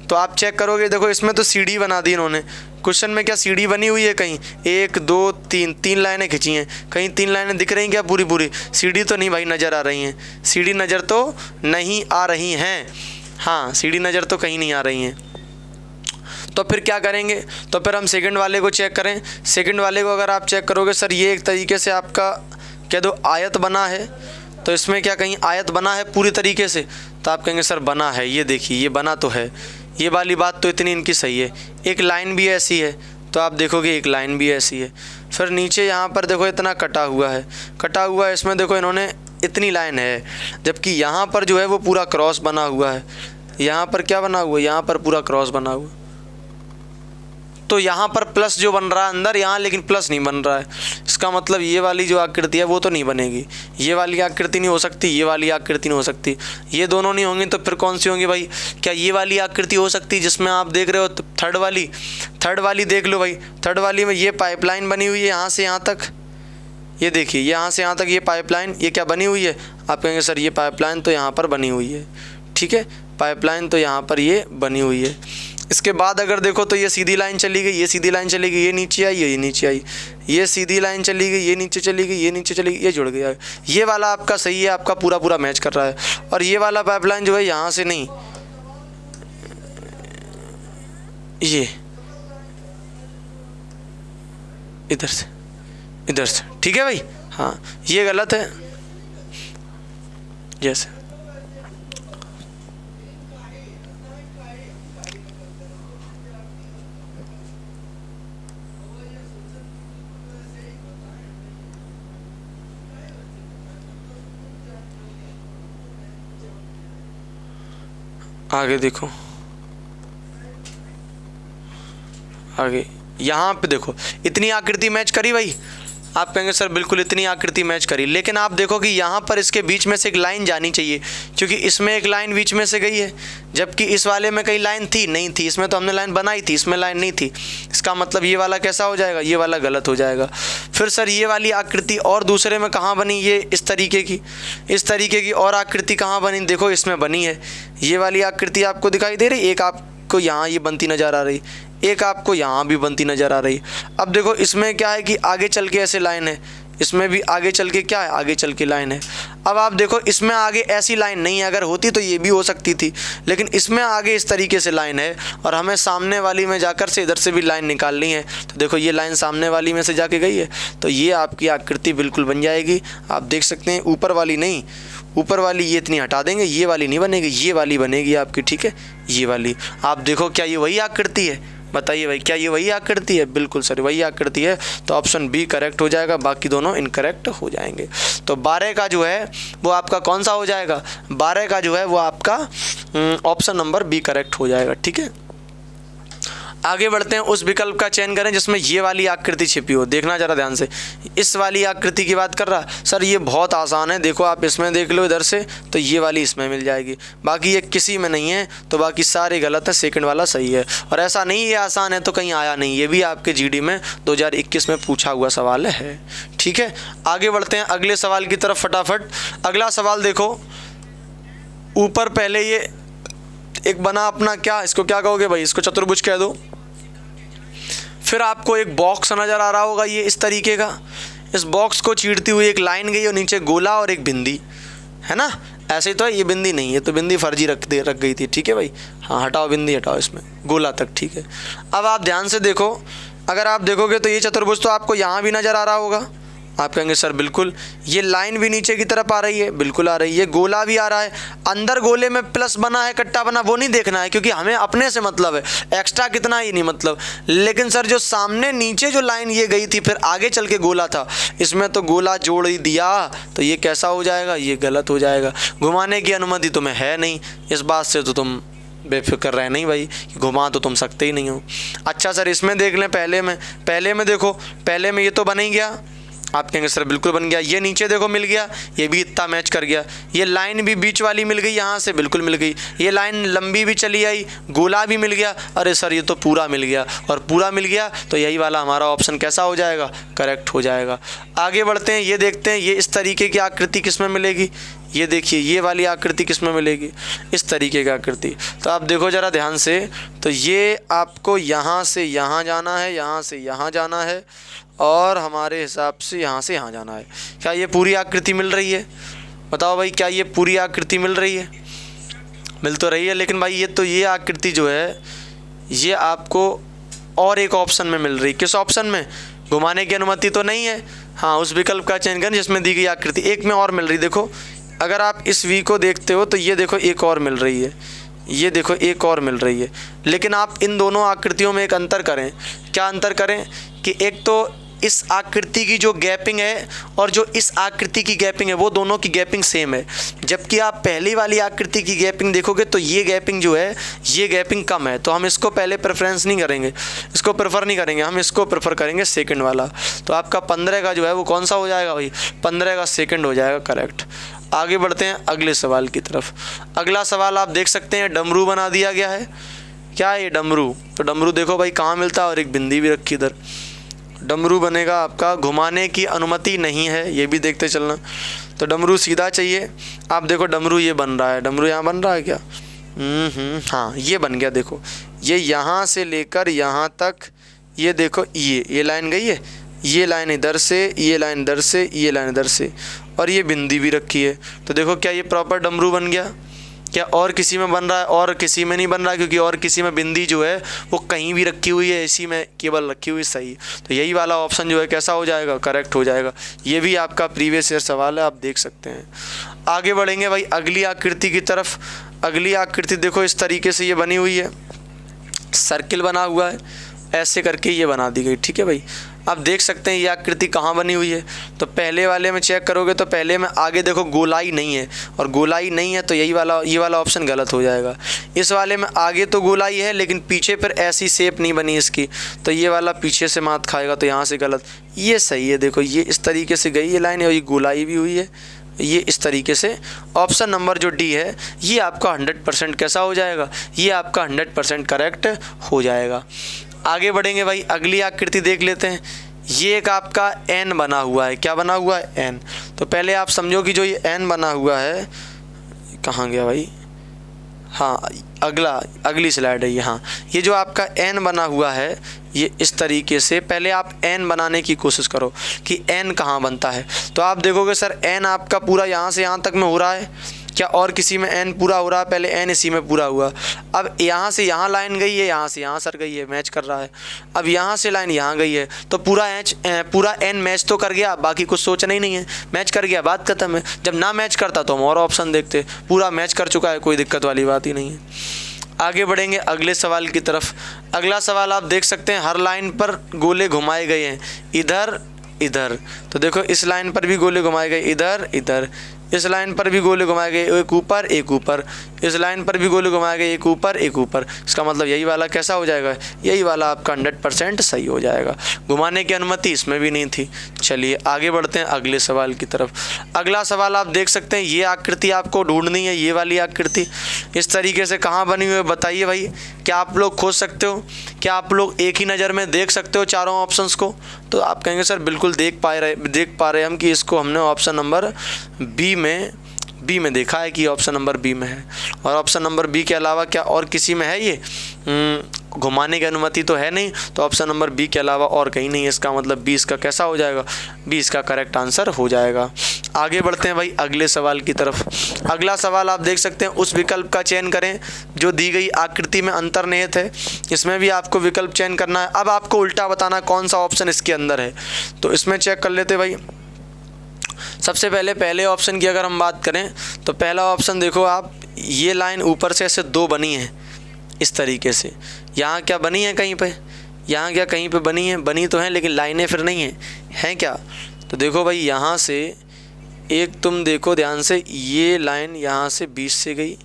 तो आप चेक करोगे, देखो इसमें तो सीढ़ी बना दी इन्होंने। क्वेश्चन में क्या सीढ़ी बनी हुई है? कहीं 1 2 3 लाइनें खींची हैं, कहीं 3 लाइनें दिख रही क्या पूरी? सीढ़ी तो नहीं भाई नज़र आ रही हैं, सीढ़ी नज़र तो नहीं आ रही हैं। हाँ, सीढ़ी नज़र तो कहीं नहीं आ रही हैं। तो फिर क्या करेंगे? तो फिर हम सेकंड वाले को चेक करें। सेकंड वाले को अगर आप चेक करोगे, सर ये एक तरीके से आपका कह दो आयत बना है, तो इसमें क्या कहीं आयत बना है पूरी तरीके से? तो आप कहेंगे सर बना है, ये देखिए ये बना तो है। ये वाली बात तो इतनी इनकी सही है। एक लाइन भी ऐसी है, तो आप देखोगे एक लाइन भी ऐसी है। फिर नीचे यहाँ पर देखो इतना कटा हुआ है, इसमें देखो इन्होंने इतनी लाइन है, जबकि यहाँ पर जो है वो पूरा क्रॉस बना हुआ है। यहाँ पर क्या बना हुआ है? यहाँ पर पूरा क्रॉस बना हुआ। तो यहाँ पर प्लस जो बन रहा है अंदर, यहाँ लेकिन प्लस नहीं बन रहा है। इसका मतलब ये वाली जो आकृति है वो तो नहीं बनेगी, ये वाली आकृति नहीं हो सकती, ये वाली आकृति नहीं हो सकती, ये दोनों नहीं होंगी। तो फिर कौन सी होंगी भाई? क्या ये वाली आकृति हो सकती जिसमें आप देख रहे हो थर्ड वाली देख लो भाई। थर्ड वाली में ये पाइपलाइन बनी हुई है यहाँ से यहाँ तक, ये देखिए यहाँ से यहाँ तक ये पाइपलाइन, ये क्या बनी हुई है? आप कहेंगे सर ये पाइपलाइन तो यहाँ पर बनी हुई है। ठीक है, पाइपलाइन तो यहाँ पर ये बनी हुई है। इसके बाद अगर देखो तो ये सीधी लाइन चली गई, ये सीधी लाइन चली गई, ये नीचे आई, ये नीचे आई, ये सीधी लाइन चली गई, ये नीचे चली गई, ये नीचे चली गई, ये जुड़ गया। ये वाला आपका सही है, आपका पूरा मैच कर रहा है। और ये वाला पाइपलाइन जो है यहाँ से नहीं, ये इधर से। ठीक है भाई, हाँ ये गलत है। जैसे आगे देखो, आगे यहाँ पे देखो इतनी आकृति मैच करी भाई। आप कहेंगे सर बिल्कुल इतनी आकृति मैच करी, लेकिन आप देखो कि यहाँ पर इसके बीच में से एक लाइन जानी चाहिए, क्योंकि इसमें एक लाइन बीच में से गई है, जबकि इस वाले में कहीं लाइन थी नहीं थी। इसमें तो हमने लाइन बनाई थी, इसमें लाइन नहीं थी। इसका मतलब ये वाला कैसा हो जाएगा? ये वाला गलत हो जाएगा। फिर सर ये वाली आकृति और दूसरे में कहाँ बनी? ये इस तरीके की और आकृति कहाँ बनी? देखो इसमें बनी है। ये वाली आकृति आपको दिखाई दे रही, एक आपको यहाँ ये बनती नज़र आ रही, एक आपको यहाँ भी बनती नज़र आ रही। अब देखो इसमें क्या है कि आगे चल के ऐसे लाइन है, इसमें भी आगे चल के क्या है? आगे चल के लाइन है। अब आप देखो इसमें आगे ऐसी लाइन नहीं है, अगर होती तो ये भी हो सकती थी, लेकिन इसमें आगे इस तरीके से लाइन है और हमें सामने वाली में जाकर से इधर से भी लाइन निकालनी है। तो देखो ये लाइन सामने वाली में से जाके गई है, तो ये आपकी आकृति बिल्कुल बन जाएगी। आप देख सकते हैं ऊपर वाली नहीं, ऊपर वाली ये इतनी हटा देंगे, ये वाली नहीं बनेगी, ये वाली बनेगी आपकी, ठीक है, ये वाली। आप देखो क्या ये वही आकृति है? बताइए भाई, क्या ये वही आकृति है? बिल्कुल सर वही आकृति है। तो ऑप्शन बी करेक्ट हो जाएगा, बाकी दोनों इनकरेक्ट हो जाएंगे। तो 12 का जो है वो आपका कौन सा हो जाएगा? 12 का जो है वो आपका ऑप्शन नंबर बी करेक्ट हो जाएगा, ठीक है। आगे बढ़ते हैं, उस विकल्प का चयन करें जिसमें ये वाली आकृति छिपी हो। देखना ज़रा ध्यान से, इस वाली आकृति की बात कर रहा सर, ये बहुत आसान है। देखो आप इसमें देख लो इधर से, तो ये वाली इसमें मिल जाएगी, बाकी ये किसी में नहीं है, तो बाकी सारे गलत है, सेकंड वाला सही है। और ऐसा नहीं ये आसान है तो कहीं आया नहीं, ये भी आपके जीडी में 2021 में पूछा हुआ सवाल है, ठीक है। आगे बढ़ते हैं अगले सवाल की तरफ फटाफट। अगला सवाल देखो, ऊपर पहले ये एक बना अपना, क्या इसको क्या कहोगे भाई? इसको चतुर्भुज कह दो। फिर आपको एक बॉक्स नज़र आ रहा होगा ये इस तरीके का, इस बॉक्स को चीरती हुई एक लाइन गई और नीचे गोला और एक बिंदी, है ना? ऐसे तो है, ये बिंदी नहीं है, तो बिंदी फर्जी रख गई थी, ठीक है भाई। हाँ हटाओ बिंदी, हटाओ इसमें गोला तक, ठीक है। अब आप ध्यान से देखो, अगर आप देखोगे तो ये चतुर्भुज तो आपको यहाँ भी नज़र आ रहा होगा। आप कहेंगे सर बिल्कुल, ये लाइन भी नीचे की तरफ आ रही है, बिल्कुल आ रही है, गोला भी आ रहा है, अंदर गोले में प्लस बना है, कट्टा बना, वो नहीं देखना है क्योंकि हमें अपने से मतलब है, एक्स्ट्रा कितना ही नहीं मतलब। लेकिन सर जो सामने नीचे जो लाइन ये गई थी फिर आगे चल के गोला था, इसमें तो गोला जोड़ ही दिया, तो ये कैसा हो जाएगा? ये गलत हो जाएगा। घुमाने की अनुमति तुम्हें है नहीं, इस बात से तो तुम बेफिक्र रहे नहीं भाई, कि घुमा तो तुम सकते ही नहीं हो। अच्छा सर इसमें देख लें, पहले में देखो, पहले में ये तो बन ही गया। आप कहेंगे सर बिल्कुल बन गया। ये नीचे देखो मिल गया, ये भी इतना मैच कर गया। ये लाइन भी बीच वाली मिल गई, यहाँ से बिल्कुल मिल गई। ये लाइन लंबी भी चली आई, गोला भी मिल गया। अरे सर ये तो पूरा मिल गया, और पूरा मिल गया तो यही वाला हमारा ऑप्शन कैसा हो जाएगा? करेक्ट हो जाएगा। आगे बढ़ते हैं, ये देखते हैं ये इस तरीके की आकृति किस में मिलेगी। ये देखिए ये वाली आकृति किस में मिलेगी? इस तरीके की आकृति। तो आप देखो ज़रा ध्यान से, तो ये आपको यहाँ से यहाँ जाना है, यहाँ से यहाँ जाना है, और हमारे हिसाब से यहाँ से यहाँ जाना है। क्या ये पूरी आकृति मिल रही है? बताओ भाई, क्या ये पूरी आकृति मिल रही है? मिल तो रही है, लेकिन भाई ये आकृति जो है ये आपको और एक ऑप्शन में मिल रही। किस ऑप्शन में? घुमाने की अनुमति तो नहीं है, हाँ उस विकल्प का चयन करें जिसमें दी गई आकृति। एक में और मिल रही, देखो अगर आप इस वी को देखते हो तो ये देखो एक और मिल रही है, ये देखो एक और मिल रही है। लेकिन आप इन दोनों आकृतियों में एक अंतर करें। क्या अंतर करें? कि एक तो इस आकृति की जो गैपिंग है और जो इस आकृति की गैपिंग है वो दोनों की गैपिंग सेम है, जबकि आप पहली वाली आकृति की गैपिंग देखोगे तो ये गैपिंग जो है ये गैपिंग कम है। तो हम इसको पहले प्रेफरेंस नहीं करेंगे, इसको प्रेफर नहीं करेंगे, हम इसको प्रेफर करेंगे सेकंड वाला। तो आपका 15 का जो है वो कौन सा हो जाएगा भाई? 15 का सेकंड हो जाएगा, करेक्ट। आगे बढ़ते हैं अगले सवाल की तरफ। अगला सवाल आप देख सकते हैं, डमरू बना दिया गया है। क्या है ये डमरू? तो डमरू देखो भाई कहाँ मिलता है, और एक बिंदी भी रखी इधर। डमरू बनेगा आपका, घुमाने की अनुमति नहीं है, ये भी देखते चलना। तो डमरू सीधा चाहिए। आप देखो डमरू ये बन रहा है, डमरू यहाँ बन रहा है क्या? हाँ ये बन गया। देखो ये यहाँ से लेकर यहाँ तक, ये देखो ये लाइन गई है, ये लाइन इधर से, ये लाइन इधर से, ये लाइन इधर से, और ये बिंदी भी रखी है। तो देखो क्या ये प्रॉपर डमरू बन गया? क्या और किसी में बन रहा है? और किसी में नहीं बन रहा, क्योंकि और किसी में बिंदी जो है वो कहीं भी रखी हुई है, इसी में केवल रखी हुई सही। तो यही वाला ऑप्शन जो है कैसा हो जाएगा? करेक्ट हो जाएगा। ये भी आपका प्रीवियस ईयर सवाल है, आप देख सकते हैं। आगे बढ़ेंगे भाई अगली आकृति की तरफ। अगली आकृति देखो इस तरीके से ये बनी हुई है, सर्किल बना हुआ है, ऐसे करके ये बना दी गई, ठीक है भाई। आप देख सकते हैं ये आकृति कहाँ बनी हुई है। तो पहले वाले में चेक करोगे तो पहले में आगे देखो गोलाई नहीं है, और गोलाई नहीं है तो ये वाला ऑप्शन गलत हो जाएगा। इस वाले में आगे तो गोलाई है लेकिन पीछे पर ऐसी शेप नहीं बनी इसकी, तो ये वाला पीछे से मात खाएगा, तो यहाँ से गलत। ये सही है, देखो ये इस तरीके से गई ये लाइन, और ये गोलाई भी हुई है, ये इस तरीके से। ऑप्शन नंबर जो डी है ये आपका 100% कैसा हो जाएगा? ये आपका 100% करेक्ट हो जाएगा। आगे बढ़ेंगे भाई, अगली आकृति देख लेते हैं। ये एक आपका एन बना हुआ है। क्या बना हुआ है? एन। तो पहले आप समझो कि जो ये एन बना हुआ है, कहाँ गया भाई? हाँ अगली स्लाइड है ये। हाँ, ये जो आपका एन बना हुआ है ये इस तरीके से, पहले आप एन बनाने की कोशिश करो कि एन कहाँ बनता है। तो आप देखोगे सर एन आपका पूरा यहाँ से यहाँ तक में हो रहा है क्या, और किसी में एन पूरा हो रहा है, पहले एन इसी में पूरा हुआ। अब यहाँ से यहाँ लाइन गई है, यहाँ से यहाँ सर गई है, मैच कर रहा है। अब यहाँ से लाइन यहाँ गई है, तो पूरा एन मैच तो कर गया, बाकी कुछ सोचना ही नहीं है, मैच कर गया, बात खत्म है। जब ना मैच करता तो हम और ऑप्शन देखते, पूरा मैच कर चुका है, कोई दिक्कत वाली बात ही नहीं है। आगे बढ़ेंगे अगले सवाल की तरफ। अगला सवाल आप देख सकते हैं, हर लाइन पर गोले घुमाए गए हैं, इधर इधर। तो देखो इस लाइन पर भी गोले घुमाए गए, इधर इधर। इस लाइन पर भी गोले घुमाए गए, एक ऊपर एक ऊपर। इस लाइन पर भी गोले घुमाए गए, एक ऊपर एक ऊपर। इसका मतलब यही वाला कैसा हो जाएगा, यही वाला आपका 100% सही हो जाएगा। घुमाने की अनुमति इसमें भी नहीं थी। चलिए आगे बढ़ते हैं अगले सवाल की तरफ। अगला सवाल आप देख सकते हैं, ये आकृति आपको ढूंढनी है, ये वाली आकृति इस तरीके से कहाँ बनी हुई है बताइए भाई। क्या आप लोग खोज सकते हो, क्या आप लोग एक ही नज़र में देख सकते हो चारों ऑप्शंस को? तो आप कहेंगे सर बिल्कुल देख पा रहे हम कि इसको हमने ऑप्शन नंबर बी में देखा है कि ऑप्शन नंबर बी में है। और ऑप्शन नंबर बी के अलावा क्या और किसी में है ये? घुमाने की अनुमति तो है नहीं, तो ऑप्शन नंबर बी के अलावा और कहीं नहीं है। इसका मतलब बी इसका कैसा हो जाएगा, बी इसका करेक्ट आंसर हो जाएगा। आगे बढ़ते हैं भाई अगले सवाल की तरफ। अगला सवाल आप देख सकते हैं, उस विकल्प का चयन करें जो दी गई आकृति में अंतर्निहित है। इसमें भी आपको विकल्प चयन करना है। अब आपको उल्टा बताना कौन सा ऑप्शन इसके अंदर है, तो इसमें चेक कर लेते भाई। सबसे पहले ऑप्शन की अगर हम बात करें तो पहला ऑप्शन देखो आप, ये लाइन ऊपर से ऐसे दो बनी है इस तरीके से। यहाँ क्या बनी है कहीं पे, यहाँ क्या कहीं पे बनी है? बनी तो है लेकिन लाइनें फिर नहीं हैं क्या? तो देखो भाई यहाँ से एक, तुम देखो ध्यान से, ये लाइन यहाँ से 20 से गई,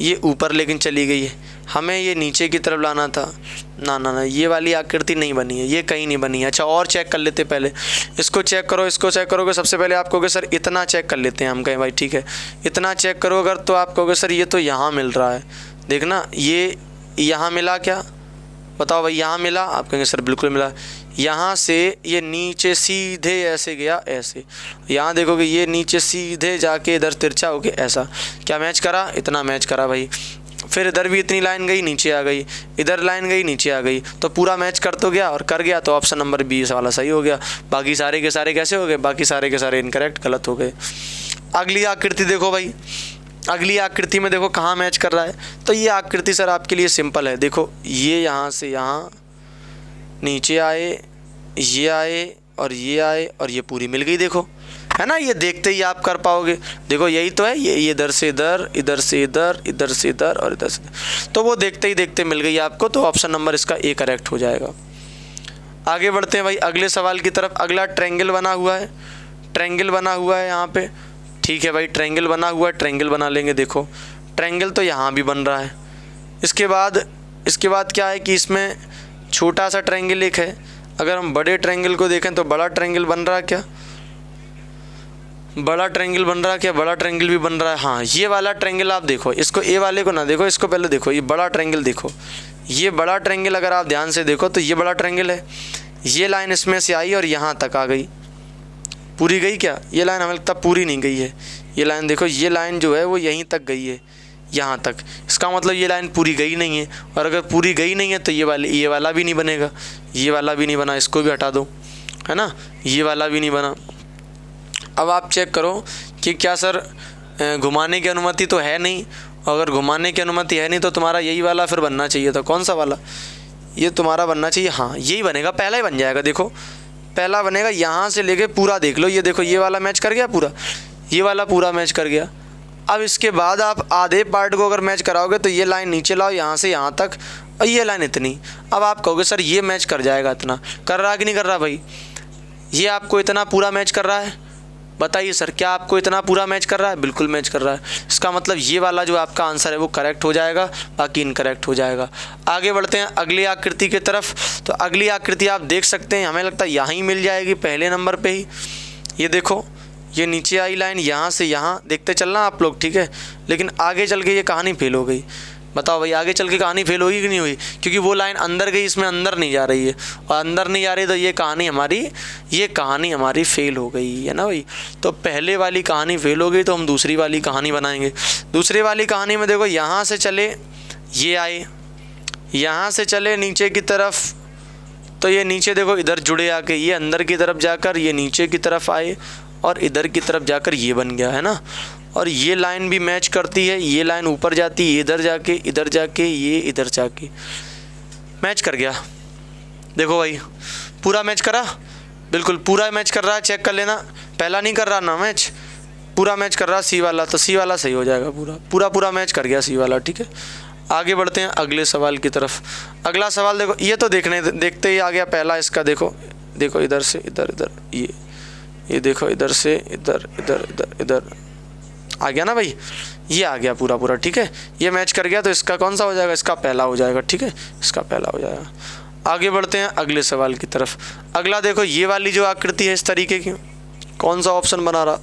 ये ऊपर लेकिन चली गई है। हमें ये नीचे की तरफ लाना था। ना, ये वाली आकृति नहीं बनी है, ये कहीं नहीं बनी है। अच्छा और चेक कर लेते, पहले इसको चेक करो। इसको चेक करोगे सबसे पहले आप कहोगे सर इतना चेक कर लेते हैं हम, कहें भाई ठीक है इतना चेक करो अगर, तो आप कहोगे सर ये तो यहाँ मिल रहा है, देखना ये यहाँ मिला क्या, बताओ भाई यहाँ मिला? आप कहेंगे सर बिल्कुल मिला। यहाँ से ये नीचे सीधे ऐसे गया, ऐसे। यहाँ देखोगे ये नीचे सीधे जाके इधर तिरछा होके ऐसा, क्या मैच करा? इतना मैच करा भाई। फिर इधर भी इतनी लाइन गई, नीचे आ गई, इधर लाइन गई, नीचे आ गई, तो पूरा मैच कर तो गया और कर गया, तो ऑप्शन नंबर बी वाला सही हो गया। बाकी सारे के सारे कैसे हो गए? बाकी सारे के सारे इनकरेक्ट, गलत हो गए। अगली आकृति देखो भाई, अगली आकृति में देखो कहाँ मैच कर रहा है। तो ये आकृति सर आपके लिए सिंपल है, देखो ये यहाँ से यहाँ नीचे आए, ये आए और ये आए और ये पूरी मिल गई, देखो है ना। ये देखते ही आप कर पाओगे, देखो यही तो है, ये इधर से इधर, इधर से इधर, इधर से इधर और इधर से इधर, तो वो देखते ही देखते मिल गई आपको, तो ऑप्शन नंबर इसका ए करेक्ट हो जाएगा। आगे बढ़ते हैं भाई अगले सवाल की तरफ। अगला ट्रायंगल बना हुआ है, ट्रायंगल बना हुआ है यहाँ पे, ठीक है भाई ट्रायंगल बना हुआ है, ट्रायंगल बना लेंगे। देखो ट्रायंगल तो यहाँ भी बन रहा है। इसके बाद क्या है कि इसमें छोटा सा ट्रायंगल एक है। अगर हम बड़े ट्रायंगल को देखें तो बड़ा ट्रायंगल बन रहा है क्या? बड़ा ट्रायंगल बन रहा है क्या? बड़ा ट्रायंगल भी बन रहा है। हाँ ये वाला ट्रायंगल आप देखो, इसको ए वाले को ना देखो, इसको पहले देखो, ये बड़ा ट्रायंगल देखो। ये बड़ा ट्रायंगल अगर आप ध्यान से देखो तो ये बड़ा ट्रायंगल है। ये लाइन इसमें से आई और यहाँ तक आ गई, पूरी गई क्या? ये लाइन हमें लगता पूरी नहीं गई है। ये लाइन देखो, ये लाइन जो है वो यहीं तक गई है, यहाँ तक। इसका मतलब ये लाइन पूरी गई नहीं है, और अगर पूरी गई नहीं है तो ये वाला भी नहीं बनेगा, ये वाला भी नहीं बना, इसको भी हटा दो, है ना, ये वाला भी नहीं बना। अब आप चेक करो कि क्या सर घुमाने की अनुमति तो है नहीं, अगर घुमाने की अनुमति है नहीं तो तुम्हारा यही वाला फिर बनना चाहिए था। कौन सा वाला? ये तुम्हारा बनना चाहिए, हाँ यही बनेगा, पहला ही बन जाएगा। देखो पहला बनेगा, यहाँ से लेके पूरा देख लो, ये देखो ये वाला मैच कर गया पूरा, ये वाला पूरा मैच कर गया। अब इसके बाद आप आधे पार्ट को अगर मैच कराओगे तो ये लाइन नीचे लाओ यहाँ से यहाँ तक, और ये लाइन इतनी। अब आप कहोगे सर ये मैच कर जाएगा, इतना कर रहा कि नहीं कर रहा भाई? ये आपको इतना पूरा मैच कर रहा है, बताइए सर क्या आपको इतना पूरा मैच कर रहा है? बिल्कुल मैच कर रहा है। इसका मतलब ये वाला जो आपका आंसर है वो करेक्ट हो जाएगा, बाकी इनकरेक्ट हो जाएगा। आगे बढ़ते हैं अगली आकृति की तरफ। तो अगली आकृति आप देख सकते हैं, हमें लगता है यहाँ ही मिल जाएगी, पहले नंबर पे ही। ये देखो ये नीचे आई लाइन, यहाँ से यहाँ देखते चलना आप लोग, ठीक है। लेकिन आगे चल के ये कहानी फेल हो गई। बताओ भाई आगे चल के कहानी फेल होगी कि नहीं हुई? क्योंकि वो लाइन अंदर गई, इसमें अंदर नहीं जा रही है, और अंदर नहीं जा रही तो ये कहानी हमारी ये कहानी हमारी फेल हो गई है ना भाई। तो पहले वाली कहानी फेल हो गई तो हम दूसरी वाली कहानी बनाएंगे। दूसरी वाली कहानी में देखो यहाँ से चले ये आए, यहाँ से चले नीचे की तरफ तो ये नीचे देखो इधर जुड़े आके ये अंदर की तरफ जाकर ये नीचे की तरफ आए और इधर की तरफ जाकर ये बन गया है ना। और ये लाइन भी मैच करती है, ये लाइन ऊपर जाती है इधर जाके ये इधर जाके मैच कर गया। देखो भाई पूरा मैच करा, बिल्कुल पूरा मैच कर रहा है, चेक कर लेना। पहला नहीं कर रहा ना मैच, पूरा मैच कर रहा सी वाला, तो सी वाला सही हो जाएगा। पूरा मैच कर गया सी वाला, ठीक है। आगे बढ़ते हैं अगले सवाल की तरफ। अगला सवाल देखो, ये तो देखते ही आ गया पहला इसका। देखो इधर से इधर ये देखो इधर से इधर आ गया ना भाई, ये आ गया पूरा, ठीक है। ये मैच कर गया तो इसका कौन सा हो जाएगा, इसका पहला हो जाएगा, ठीक है, इसका पहला हो जाएगा। आगे बढ़ते हैं अगले सवाल की तरफ। अगला देखो ये वाली जो आकृति है इस तरीके की, कौन सा ऑप्शन बना रहा,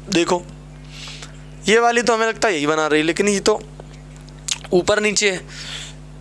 देखो ये वाली तो हमें लगता है यही बना रही, लेकिन ये तो ऊपर नीचे है,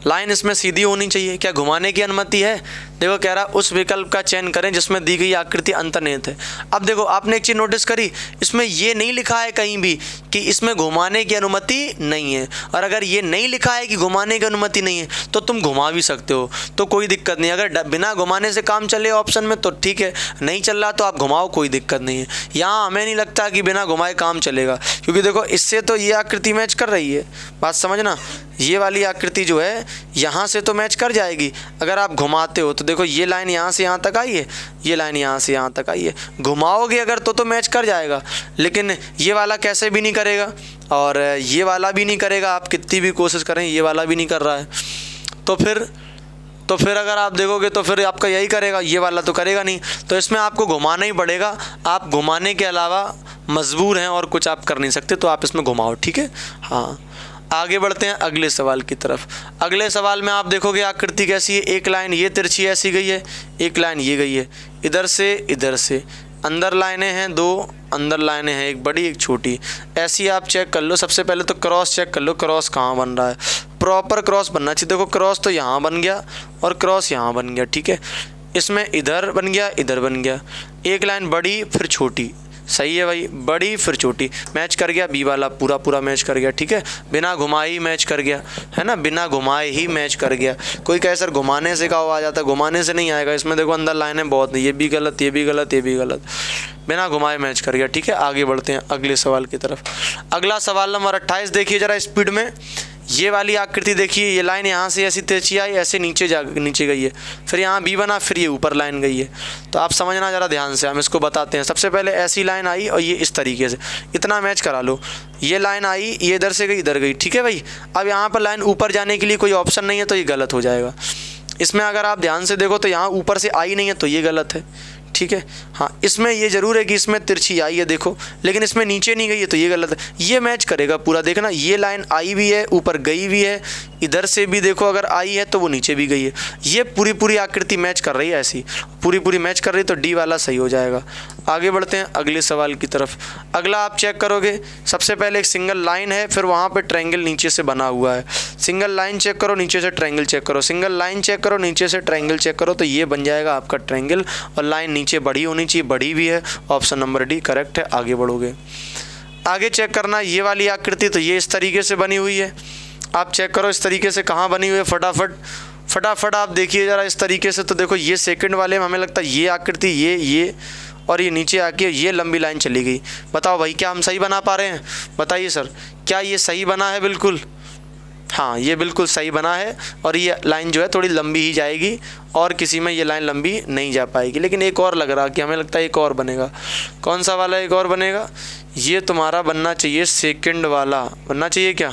लाइन इसमें सीधी होनी चाहिए। क्या घुमाने की अनुमति है? देखो कह रहा उस विकल्प का चयन करें जिसमें दी गई आकृति अंतर्निहित है। अब देखो आपने एक चीज़ नोटिस करी, इसमें ये नहीं लिखा है कहीं भी कि इसमें घुमाने की अनुमति नहीं है। और अगर ये नहीं लिखा है कि घुमाने की अनुमति नहीं है तो तुम घुमा भी सकते हो, तो कोई दिक्कत नहीं। अगर बिना घुमाने से काम चले ऑप्शन में तो ठीक है, नहीं चल रहा तो आप घुमाओ, कोई दिक्कत नहीं है। यहाँ हमें नहीं लगता कि बिना घुमाए काम चलेगा, क्योंकि देखो इससे तो ये आकृति मैच कर रही है, बात समझना। ये वाली आकृति जो है यहाँ से तो मैच कर जाएगी। अगर आप घुमाते हो तो देखो ये लाइन यहाँ से यहाँ तक आई है, ये लाइन यहाँ से यहाँ तक आई है, घुमाओगे अगर तो मैच कर जाएगा। लेकिन ये वाला कैसे भी नहीं करेगा और ये वाला भी नहीं करेगा, आप कितनी भी कोशिश करें ये वाला भी नहीं कर रहा है। तो फिर अगर आप देखोगे तो फिर आपका यही करेगा, ये वाला तो करेगा नहीं। तो इसमें आपको घुमाना ही पड़ेगा, आप घुमाने के अलावा मजबूर हैं और कुछ आप कर नहीं सकते, तो आप इसमें घुमाओ, ठीक है। हाँ, आगे बढ़ते हैं अगले सवाल की तरफ। अगले सवाल में आप देखोगे आकृति कैसी है, एक लाइन ये तिरछी ऐसी गई है, एक लाइन ये गई है, इधर से अंदर लाइनें हैं, दो अंदर लाइनें हैं, एक बड़ी एक छोटी। ऐसी आप चेक कर लो। सबसे पहले तो क्रॉस चेक कर लो, क्रॉस कहाँ बन रहा है, प्रॉपर क्रॉस बनना चाहिए। देखो क्रॉस तो यहाँ बन गया और क्रॉस यहाँ बन गया, ठीक है। इसमें इधर बन गया, इधर बन गया, एक लाइन बड़ी फिर छोटी, सही है भाई, बड़ी फिर छोटी, मैच कर गया। बी वाला पूरा मैच कर गया, ठीक है, बिना घुमाए ही मैच कर गया, है ना, बिना घुमाए ही मैच कर गया। कोई कहे सर घुमाने से क्या आ जाता है, घुमाने से नहीं आएगा। इसमें देखो अंदर लाइनें बहुत, ये भी गलत, ये भी गलत, ये भी गलत, बिना घुमाए मैच कर गया, ठीक है। आगे बढ़ते हैं अगले सवाल की तरफ। अगला सवाल नंबर 28 देखिए ज़रा स्पीड में। ये वाली आकृति देखिए, ये लाइन यहाँ से ऐसी तिरछी आई, ऐसे नीचे गई है, फिर यहाँ बी बना, फिर ये ऊपर लाइन गई है। तो आप समझना ज़रा ध्यान से, हम इसको बताते हैं। सबसे पहले ऐसी लाइन आई और ये इस तरीके से, इतना मैच करा लो। ये लाइन आई, ये इधर से गई, इधर गई, ठीक है भाई। अब यहाँ पर लाइन ऊपर जाने के लिए कोई ऑप्शन नहीं है, तो ये गलत हो जाएगा। इसमें अगर आप ध्यान से देखो तो यहाँ ऊपर से आई नहीं है, तो ये गलत है, ठीक है। हाँ, इसमें ये ज़रूर है कि इसमें तिरछी आई है देखो, लेकिन इसमें नीचे नहीं गई है, तो ये गलत है। ये मैच करेगा पूरा, देखना ये लाइन आई भी है, ऊपर गई भी है, इधर से भी देखो अगर आई है तो वो नीचे भी गई है। ये पूरी आकृति मैच कर रही है, ऐसी पूरी मैच कर रही है, तो डी वाला सही हो जाएगा। आगे बढ़ते हैं अगले सवाल की तरफ। अगला आप चेक करोगे, सबसे पहले एक सिंगल लाइन है, फिर वहाँ पे ट्रायंगल नीचे से बना हुआ है। सिंगल लाइन चेक करो, नीचे से ट्रायंगल चेक करो, सिंगल लाइन चेक करो, नीचे से ट्रायंगल चेक करो, तो ये बन जाएगा आपका ट्रायंगल। और लाइन नीचे बड़ी होनी चाहिए, बड़ी भी है, ऑप्शन नंबर डी करेक्ट है। आगे बढ़ोगे, आगे चेक करना ये वाली आकृति, तो ये इस तरीके से बनी हुई है। आप चेक करो इस तरीके से कहाँ बनी हुई है, फटाफट आप देखिए ज़रा इस तरीके से। तो देखो ये सेकंड वाले में हमें लगता है ये आकृति, ये और ये नीचे आके ये लंबी लाइन चली गई। बताओ भाई क्या हम सही बना पा रहे हैं, बताइए सर, क्या ये सही बना है? बिल्कुल हाँ, ये बिल्कुल सही बना है। और ये लाइन जो है थोड़ी लंबी ही जाएगी, और किसी में ये लाइन लंबी नहीं जा पाएगी। लेकिन एक और लग रहा कि हमें लगता है एक और बनेगा। कौन सा वाला एक और बनेगा? ये तुम्हारा बनना चाहिए सेकंड वाला, बनना चाहिए क्या?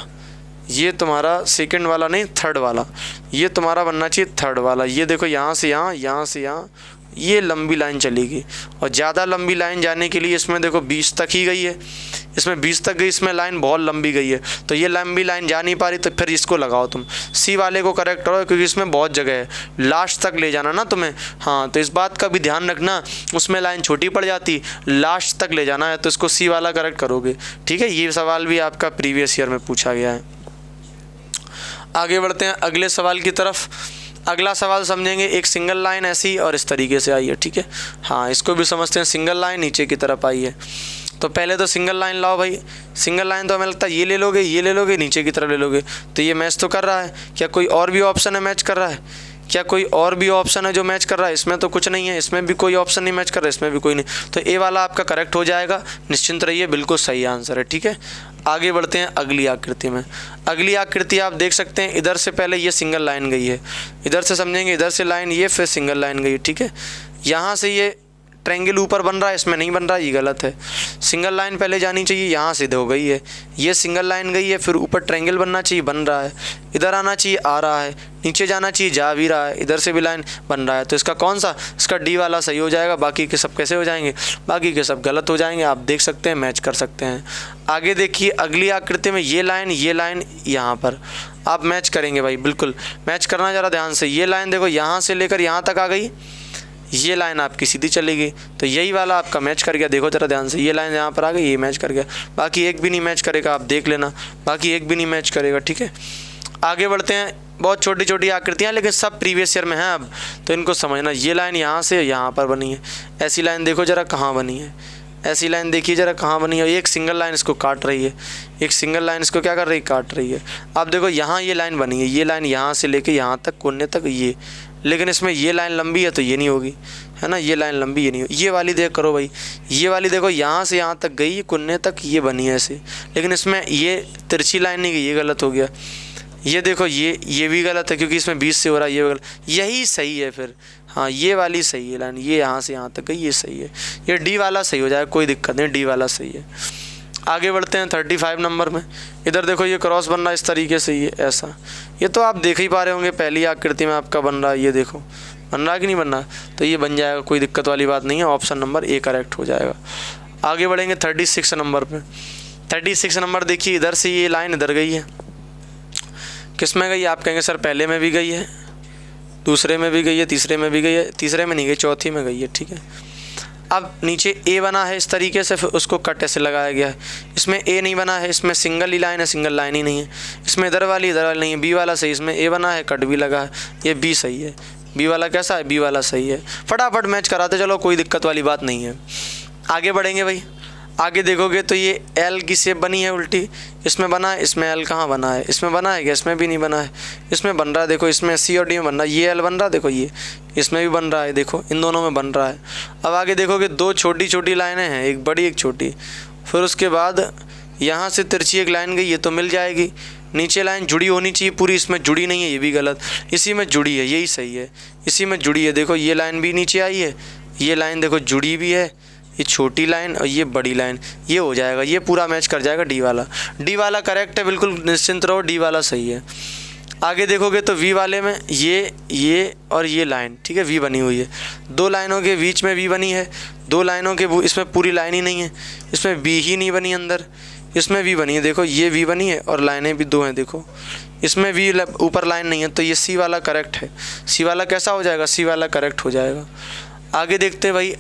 ये तुम्हारा सेकंड वाला नहीं, थर्ड वाला, ये तुम्हारा बनना चाहिए थर्ड वाला। ये देखो यहाँ से यहाँ, यहाँ से यहाँ, ये लंबी लाइन चलेगी। और ज़्यादा लंबी लाइन जाने के लिए इसमें देखो 20 तक ही गई है, इसमें 20 तक गई, इसमें लाइन बहुत लंबी गई है, तो ये लंबी लाइन जा नहीं पा रही, तो फिर इसको लगाओ तुम, सी वाले को करेक्ट करो, क्योंकि इसमें बहुत जगह है, लास्ट तक ले जाना ना तुम्हें। हाँ, तो इस बात का भी ध्यान रखना, उसमें लाइन छोटी पड़ जाती, लास्ट तक ले जाना है, तो इसको सी वाला करेक्ट करोगे, ठीक है। ये सवाल भी आपका प्रीवियस ईयर में पूछा गया है। आगे बढ़ते हैं अगले सवाल की तरफ। अगला सवाल समझेंगे, एक सिंगल लाइन ऐसी और इस तरीके से आई है, ठीक है। हाँ, इसको भी समझते हैं, सिंगल लाइन नीचे की तरफ आई है। तो पहले तो सिंगल लाइन लाओ भाई। सिंगल लाइन तो हमें लगता है ये ले लोगे, ये ले लोगे, नीचे की तरफ ले लोगे, तो ये मैच तो कर रहा है। क्या कोई और भी ऑप्शन है मैच कर रहा है? क्या कोई और भी ऑप्शन है जो मैच कर रहा है? इसमें तो कुछ नहीं है, इसमें भी कोई ऑप्शन नहीं मैच कर रहा है, इसमें भी कोई नहीं, तो ए वाला आपका करेक्ट हो जाएगा। निश्चिंत रहिए, बिल्कुल सही आंसर है, ठीक है। आगे बढ़ते हैं अगली आकृति में। अगली आकृति आप देख सकते हैं, इधर से पहले ये सिंगल लाइन गई है, इधर से समझेंगे, इधर से लाइन ये, फिर सिंगल लाइन गई, ठीक है। यहाँ से ये ट्रायंगल ऊपर बन रहा है, इसमें नहीं बन रहा, ये गलत है। सिंगल लाइन पहले जानी चाहिए, यहाँ से हो गई है, ये सिंगल लाइन गई है, फिर ऊपर ट्रायंगल बनना चाहिए, बन रहा है, इधर आना चाहिए, आ रहा है, नीचे जाना चाहिए, जा भी रहा है, इधर से भी लाइन बन रहा है। तो इसका कौन सा? इसका डी वाला सही हो जाएगा। बाकी के सब कैसे हो जाएंगे? बाकी के सब गलत हो जाएंगे। आप देख सकते हैं, मैच कर सकते हैं। आगे देखिए अगली आकृति में, ये लाइन यहाँ पर आप मैच करेंगे भाई, बिल्कुल मैच करना ज़रा ध्यान से। ये लाइन देखो, यहाँ से लेकर यहाँ तक आ गई, ये लाइन आपकी सीधी चली गई, तो यही वाला आपका मैच कर गया। देखो जरा ध्यान से, ये लाइन यहाँ पर आ गई, ये मैच कर गया। बाकी एक भी नहीं मैच करेगा, आप देख लेना, बाकी एक भी नहीं मैच करेगा, ठीक है। आगे बढ़ते हैं, बहुत छोटी छोटी आकृतियाँ, लेकिन सब प्रीवियस ईयर में हैं अब, तो इनको समझना। ये लाइन यहाँ से यहाँ पर बनी है, ऐसी लाइन देखो जरा कहाँ बनी है, ऐसी लाइन देखिए जरा कहाँ बनी है। एक सिंगल लाइन इसको काट रही है, एक सिंगल लाइन इसको क्या कर रही है? काट रही है। आप देखो यहाँ ये लाइन बनी है, ये लाइन यहाँ से लेके यहाँ तक, कोने तक, ये, लेकिन इसमें ये लाइन लंबी है तो ये नहीं होगी, है ना, ये लाइन लंबी, ये नहीं होगी। ये वाली देख करो भाई, ये वाली देखो, यहाँ से यहाँ तक गई, कोने तक ये बनी है ऐसे, लेकिन इसमें ये तिरछी लाइन नहीं गई, ये गलत हो गया। ये देखो, ये भी गलत है, क्योंकि इसमें 20 से हो रहा है, ये गलत, यही सही है फिर। हाँ, ये वाली सही है लाइन, ये यहाँ से यहाँ तक गई, ये सही है, ये डी वाला सही हो जाएगा, कोई दिक्कत नहीं, डी वाला सही है। आगे बढ़ते हैं 35 नंबर में। इधर देखो, ये क्रॉस बन रहा है इस तरीके से, ये ऐसा, ये तो आप देख ही पा रहे होंगे, पहली आकृति में आपका बन रहा है, ये देखो बन रहा है कि नहीं बन रहा है, तो ये बन जाएगा, कोई दिक्कत वाली बात नहीं है। ऑप्शन नंबर ए करेक्ट हो जाएगा। आगे बढ़ेंगे 36 नंबर पे। 36 नंबर देखिए, इधर से ये लाइन इधर गई है, किस में गई? आप कहेंगे सर पहले में भी गई है, दूसरे में भी गई है, तीसरे में भी गई है, तीसरे में नहीं गई, चौथी में गई है, ठीक है। अब नीचे ए बना है इस तरीके से, फिर उसको कट ऐसे लगाया गया है। इसमें ए नहीं बना है, इसमें सिंगल ही लाइन है, सिंगल लाइन ही नहीं है। इसमें इधर वाली नहीं है, बी वाला सही, इसमें ए बना है, कट भी लगा है, ये बी सही है। बी वाला कैसा है? बी वाला सही है। फटाफट मैच कराते चलो, कोई दिक्कत वाली बात नहीं है। आगे बढ़ेंगे भाई, आगे देखोगे तो ये एल की शेप बनी है उल्टी, इसमें बना है, इसमें एल कहाँ बना है? इसमें बना है क्या? इसमें भी नहीं बना है, इसमें बन रहा है, देखो इसमें सी और डी में बन रहा है, ये एल बन रहा है, देखो ये इसमें भी बन रहा है, देखो इन दोनों में बन रहा है। अब आगे देखोगे, दो छोटी छोटी लाइनें हैं, एक बड़ी एक छोटी, फिर उसके बाद यहाँ से तिरछी एक लाइन गई, ये तो मिल जाएगी। नीचे लाइन जुड़ी होनी चाहिए पूरी, इसमें जुड़ी नहीं है, ये भी गलत, इसी में जुड़ी है, यही सही है, इसी में जुड़ी है। देखो ये लाइन भी नीचे आई है, ये लाइन देखो जुड़ी भी है, ये छोटी लाइन और ये बड़ी लाइन, ये हो जाएगा, ये पूरा मैच कर जाएगा। डी वाला, डी वाला करेक्ट है, बिल्कुल निश्चिंत रहो, डी वाला सही है। आगे देखोगे तो वी वाले में ये और ये लाइन, ठीक है, वी बनी हुई है, दो लाइनों के बीच में वी बनी है, दो लाइनों के, इसमें पूरी लाइन ही नहीं है, इसमें वी ही नहीं बनी अंदर, इसमें वी बनी है, देखो ये वी बनी है और लाइनें भी दो हैं, देखो इसमें वी ऊपर लाइन नहीं है, तो ये सी वाला करेक्ट है। सी वाला कैसा हो जाएगा? सी वाला करेक्ट हो जाएगा। आगे देखते हैं भाई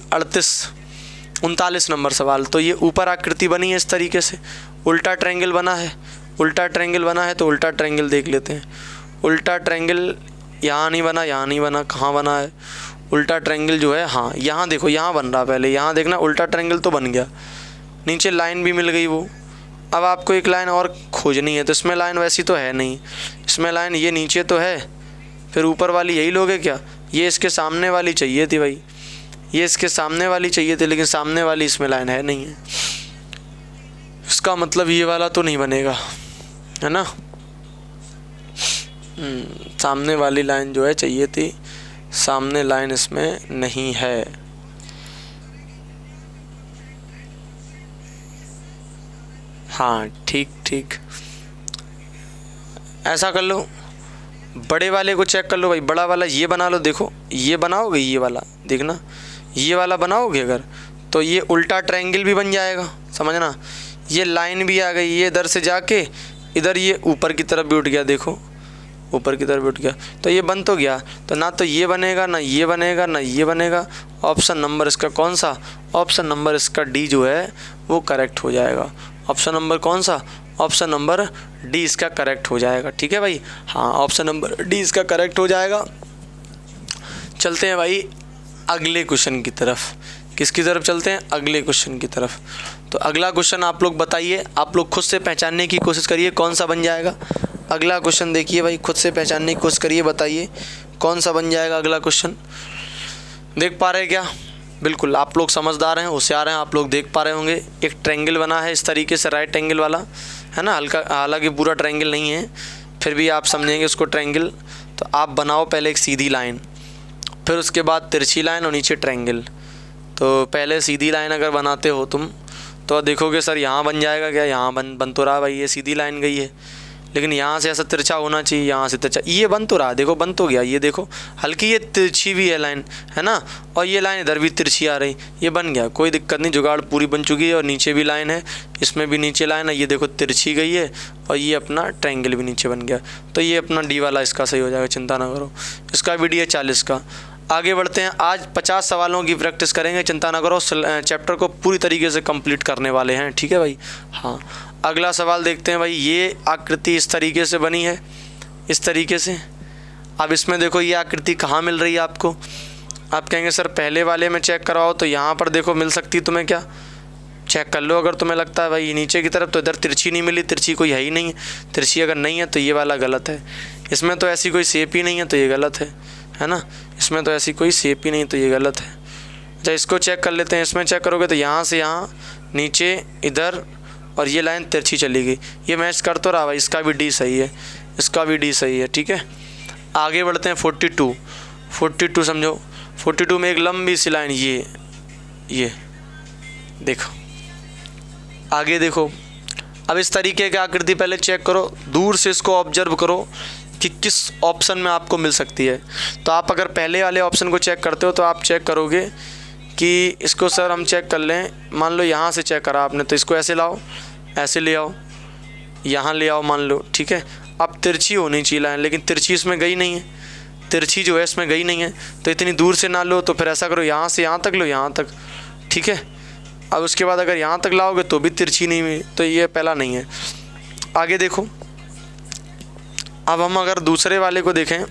39 नंबर सवाल। तो ये ऊपर आकृति बनी है इस तरीके से, उल्टा ट्रायंगल बना है, उल्टा ट्रायंगल बना है, तो उल्टा ट्रायंगल देख लेते हैं। उल्टा ट्रायंगल यहाँ नहीं बना, यहाँ नहीं बना, कहाँ बना है उल्टा ट्रायंगल जो है? हाँ, यहाँ देखो, यहाँ बन रहा, पहले यहाँ देखना, उल्टा ट्रायंगल तो बन गया, नीचे लाइन भी मिल गई वो। अब आपको एक लाइन और खोजनी है, तो इसमें लाइन वैसी तो है नहीं, इसमें लाइन ये नीचे तो है, फिर ऊपर वाली यही लोगे क्या? ये इसके सामने वाली चाहिए थी भाई, ये इसके सामने वाली चाहिए थी, लेकिन सामने वाली इसमें लाइन है नहीं है, इसका मतलब ये वाला तो नहीं बनेगा, है ना। सामने वाली लाइन जो है चाहिए थी, सामने लाइन इसमें नहीं है। हाँ, ठीक, ऐसा कर लो, बड़े वाले को चेक कर लो भाई, बड़ा वाला ये बना लो, देखो ये बनाओगे, ये वाला देखना, ये वाला बनाओगे अगर, तो ये उल्टा ट्रायंगल भी बन जाएगा, समझना। ये लाइन भी आ गई, ये इधर से जाके इधर ये ऊपर की तरफ भी उठ गया, देखो ऊपर की तरफ भी उठ गया, तो ये बन तो गया। तो ना तो ये बनेगा, ना ये बनेगा, ना ये बनेगा। ऑप्शन नंबर इसका कौन सा? ऑप्शन नंबर इसका डी जो है वो करेक्ट हो जाएगा। ऑप्शन नंबर कौन सा? ऑप्शन नंबर डी इसका करेक्ट हो जाएगा, ठीक है भाई। हाँ, ऑप्शन नंबर डी इसका करेक्ट हो जाएगा। चलते हैं भाई अगले क्वेश्चन की तरफ। किसकी तरफ चलते हैं? अगले क्वेश्चन की तरफ। तो अगला क्वेश्चन आप लोग बताइए, आप लोग खुद से पहचानने की कोशिश करिए कौन सा बन जाएगा। अगला क्वेश्चन देखिए भाई, खुद से पहचानने की कोशिश करिए, बताइए कौन सा बन जाएगा अगला क्वेश्चन। देख पा रहे हैं क्या? बिल्कुल आप लोग समझदार हैं, होशियार हैं, आप लोग देख पा रहे होंगे। एक ट्रायंगल बना है इस तरीके से, राइट एंगल वाला है ना, हल्का, हालांकि पूरा ट्रायंगल नहीं है, फिर भी आप समझेंगे उसको ट्रायंगल। तो आप बनाओ पहले एक सीधी लाइन, फिर उसके बाद तिरछी लाइन और नीचे ट्रायंगल। तो पहले सीधी लाइन अगर बनाते हो तुम तो देखोगे सर यहाँ बन जाएगा क्या? यहाँ बन तो रहा भाई, ये सीधी लाइन गई है, लेकिन यहाँ से ऐसा तिरछा होना चाहिए, यहाँ से तिरछा, ये बन तो रहा, देखो बन तो गया, ये देखो हल्की ये तिरछी भी है लाइन, है ना, और ये लाइन इधर भी तिरछी आ रही, ये बन गया, कोई दिक्कत नहीं, जुगाड़ पूरी बन चुकी है। और नीचे भी लाइन है, इसमें भी नीचे लाइन है, ये देखो तिरछी गई है, और ये अपना ट्रायंगल भी नीचे बन गया। तो ये अपना डी वाला इसका सही हो जाएगा, चिंता ना करो। इसका भी डी है 40 का। आगे बढ़ते हैं, आज 50 सवालों की प्रैक्टिस करेंगे, चिंता ना करो, चैप्टर को पूरी तरीके से कंप्लीट करने वाले हैं, ठीक है भाई। हाँ, अगला सवाल देखते हैं भाई। ये आकृति इस तरीके से बनी है, इस तरीके से। अब इसमें देखो ये आकृति कहाँ मिल रही है आपको? आप कहेंगे सर पहले वाले में चेक करवाओ, तो यहाँ पर देखो मिल सकती तुम्हें, क्या चेक कर लो अगर तुम्हें लगता है भाई नीचे की तरफ। तो इधर तिरछी नहीं मिली, तिरछी कोई है ही नहीं, तिरछी अगर नहीं है तो ये वाला गलत है। इसमें तो ऐसी कोई शेप ही नहीं है तो ये गलत है ना, इसमें तो ऐसी कोई शेप ही नहीं तो ये गलत है। अच्छा, इसको चेक कर लेते हैं। इसमें चेक करोगे तो यहाँ से यहाँ नीचे इधर, और ये लाइन तिरछी चली गई, ये मैच कर तो रहा भाई, इसका भी डी सही है, इसका भी डी सही है, ठीक है। आगे बढ़ते हैं 42 समझो। 42 में एक लंबी सी लाइन, ये देखो, आगे देखो। अब इस तरीके की आकृति पहले चेक करो, दूर से इसको ऑब्जर्व करो कि किस ऑप्शन में आपको मिल सकती है। तो आप अगर पहले वाले ऑप्शन को चेक करते हो तो आप चेक करोगे कि इसको सर हम चेक कर लें, मान लो यहाँ से चेक करा आपने, तो इसको ऐसे लाओ, ऐसे ले आओ, यहाँ ले आओ मान लो, ठीक है। अब तिरछी होनी चाहिए लाइन, लेकिन तिरछी इसमें गई नहीं है, तिरछी जो है इसमें गई नहीं है, तो इतनी दूर से ना लो, तो फिर ऐसा करो यहाँ से यहाँ तक लो, यहाँ तक, ठीक है। अब उसके बाद अगर यहाँ तक लाओगे तो भी तिरछी नहीं हुई, तो ये पहला नहीं है। आगे देखो, अब हम अगर दूसरे वाले को देखें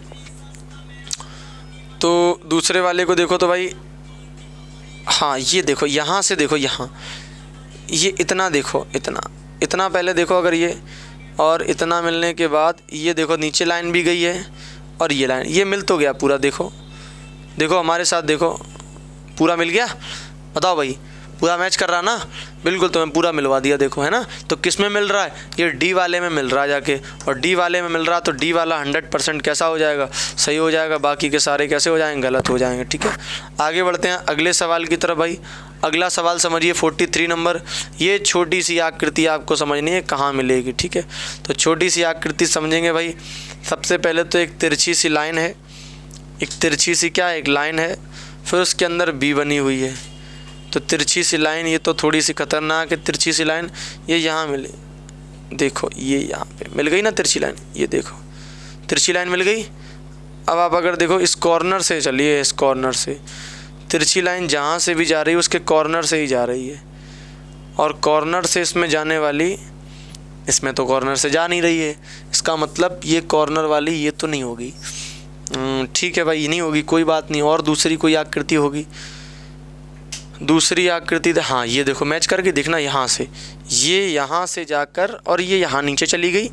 तो दूसरे वाले को देखो तो भाई, हाँ ये देखो, यहाँ से देखो, यहाँ ये इतना देखो, इतना पहले देखो अगर ये, और इतना मिलने के बाद ये देखो नीचे लाइन भी गई है, और ये लाइन, ये मिल तो गया पूरा। देखो हमारे साथ देखो, पूरा मिल गया। बताओ भाई, पूरा मैच कर रहा ना? बिल्कुल, तो मैं पूरा मिलवा दिया, देखो, है ना। तो किस में मिल रहा है? ये डी वाले में मिल रहा है जाके, और डी वाले में मिल रहा, तो डी वाला 100% कैसा हो जाएगा? सही हो जाएगा। बाकी के सारे कैसे हो जाएंगे? गलत हो जाएंगे, ठीक है। आगे बढ़ते हैं अगले सवाल की तरफ भाई। अगला सवाल समझिए 43 नंबर। ये छोटी सी आकृति आपको समझनी है कहाँ मिलेगी, ठीक है। तो छोटी सी आकृति समझेंगे भाई। सबसे पहले तो एक तिरछी सी लाइन है, एक तिरछी सी क्या है, एक लाइन है, फिर उसके अंदर बी बनी हुई है। तो तिरछी सी लाइन, ये तो थोड़ी सी खतरनाक है तिरछी सी लाइन, ये यहाँ मिले, देखो ये यहाँ पे मिल गई ना तिरछी लाइन, ये देखो तिरछी लाइन मिल गई। अब आप अगर देखो इस कॉर्नर से चलिए, इस कॉर्नर से तिरछी लाइन जहाँ से भी जा रही है उसके कॉर्नर से ही जा रही है, और कॉर्नर से इसमें जाने वाली, इसमें तो कॉर्नर से जा नहीं रही है, इसका मतलब ये कॉर्नर वाली ये तो नहीं होगी, ठीक है भाई, ये नहीं होगी, कोई बात नहीं। और दूसरी कोई आकृति होगी, दूसरी आकृति, हाँ ये देखो मैच करके देखना, यहाँ से ये यहाँ से जाकर और ये यहाँ नीचे चली गई,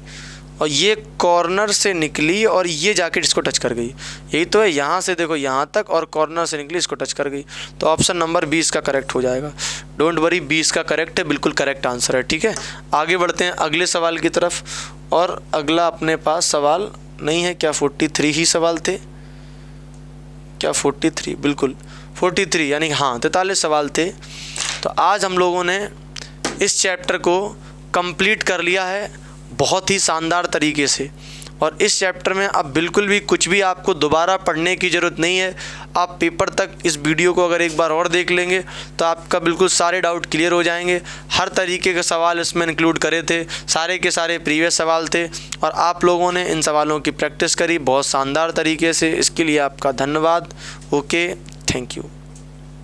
और ये कॉर्नर से निकली और ये जाके इसको टच कर गई, यही तो है। यहाँ से देखो यहाँ तक, और कॉर्नर से निकली इसको टच कर गई। तो ऑप्शन नंबर 20 का करेक्ट हो जाएगा। डोंट वरी, 20 का करेक्ट है, बिल्कुल करेक्ट आंसर है, ठीक है। आगे बढ़ते हैं अगले सवाल की तरफ, और अगला अपने पास सवाल नहीं है क्या? 43 ही सवाल थे क्या? 43, बिल्कुल 43, यानी हाँ 43 सवाल थे। तो आज हम लोगों ने इस चैप्टर को कंप्लीट कर लिया है बहुत ही शानदार तरीके से, और इस चैप्टर में अब बिल्कुल भी कुछ भी आपको दोबारा पढ़ने की ज़रूरत नहीं है। आप पेपर तक इस वीडियो को अगर एक बार और देख लेंगे तो आपका बिल्कुल सारे डाउट क्लियर हो जाएंगे। हर तरीके के सवाल इसमें इंक्लूड करे थे, सारे के सारे प्रीवियस सवाल थे, और आप लोगों ने इन सवालों की प्रैक्टिस करी बहुत शानदार तरीके से। इसके लिए आपका धन्यवाद। Okay, thank you.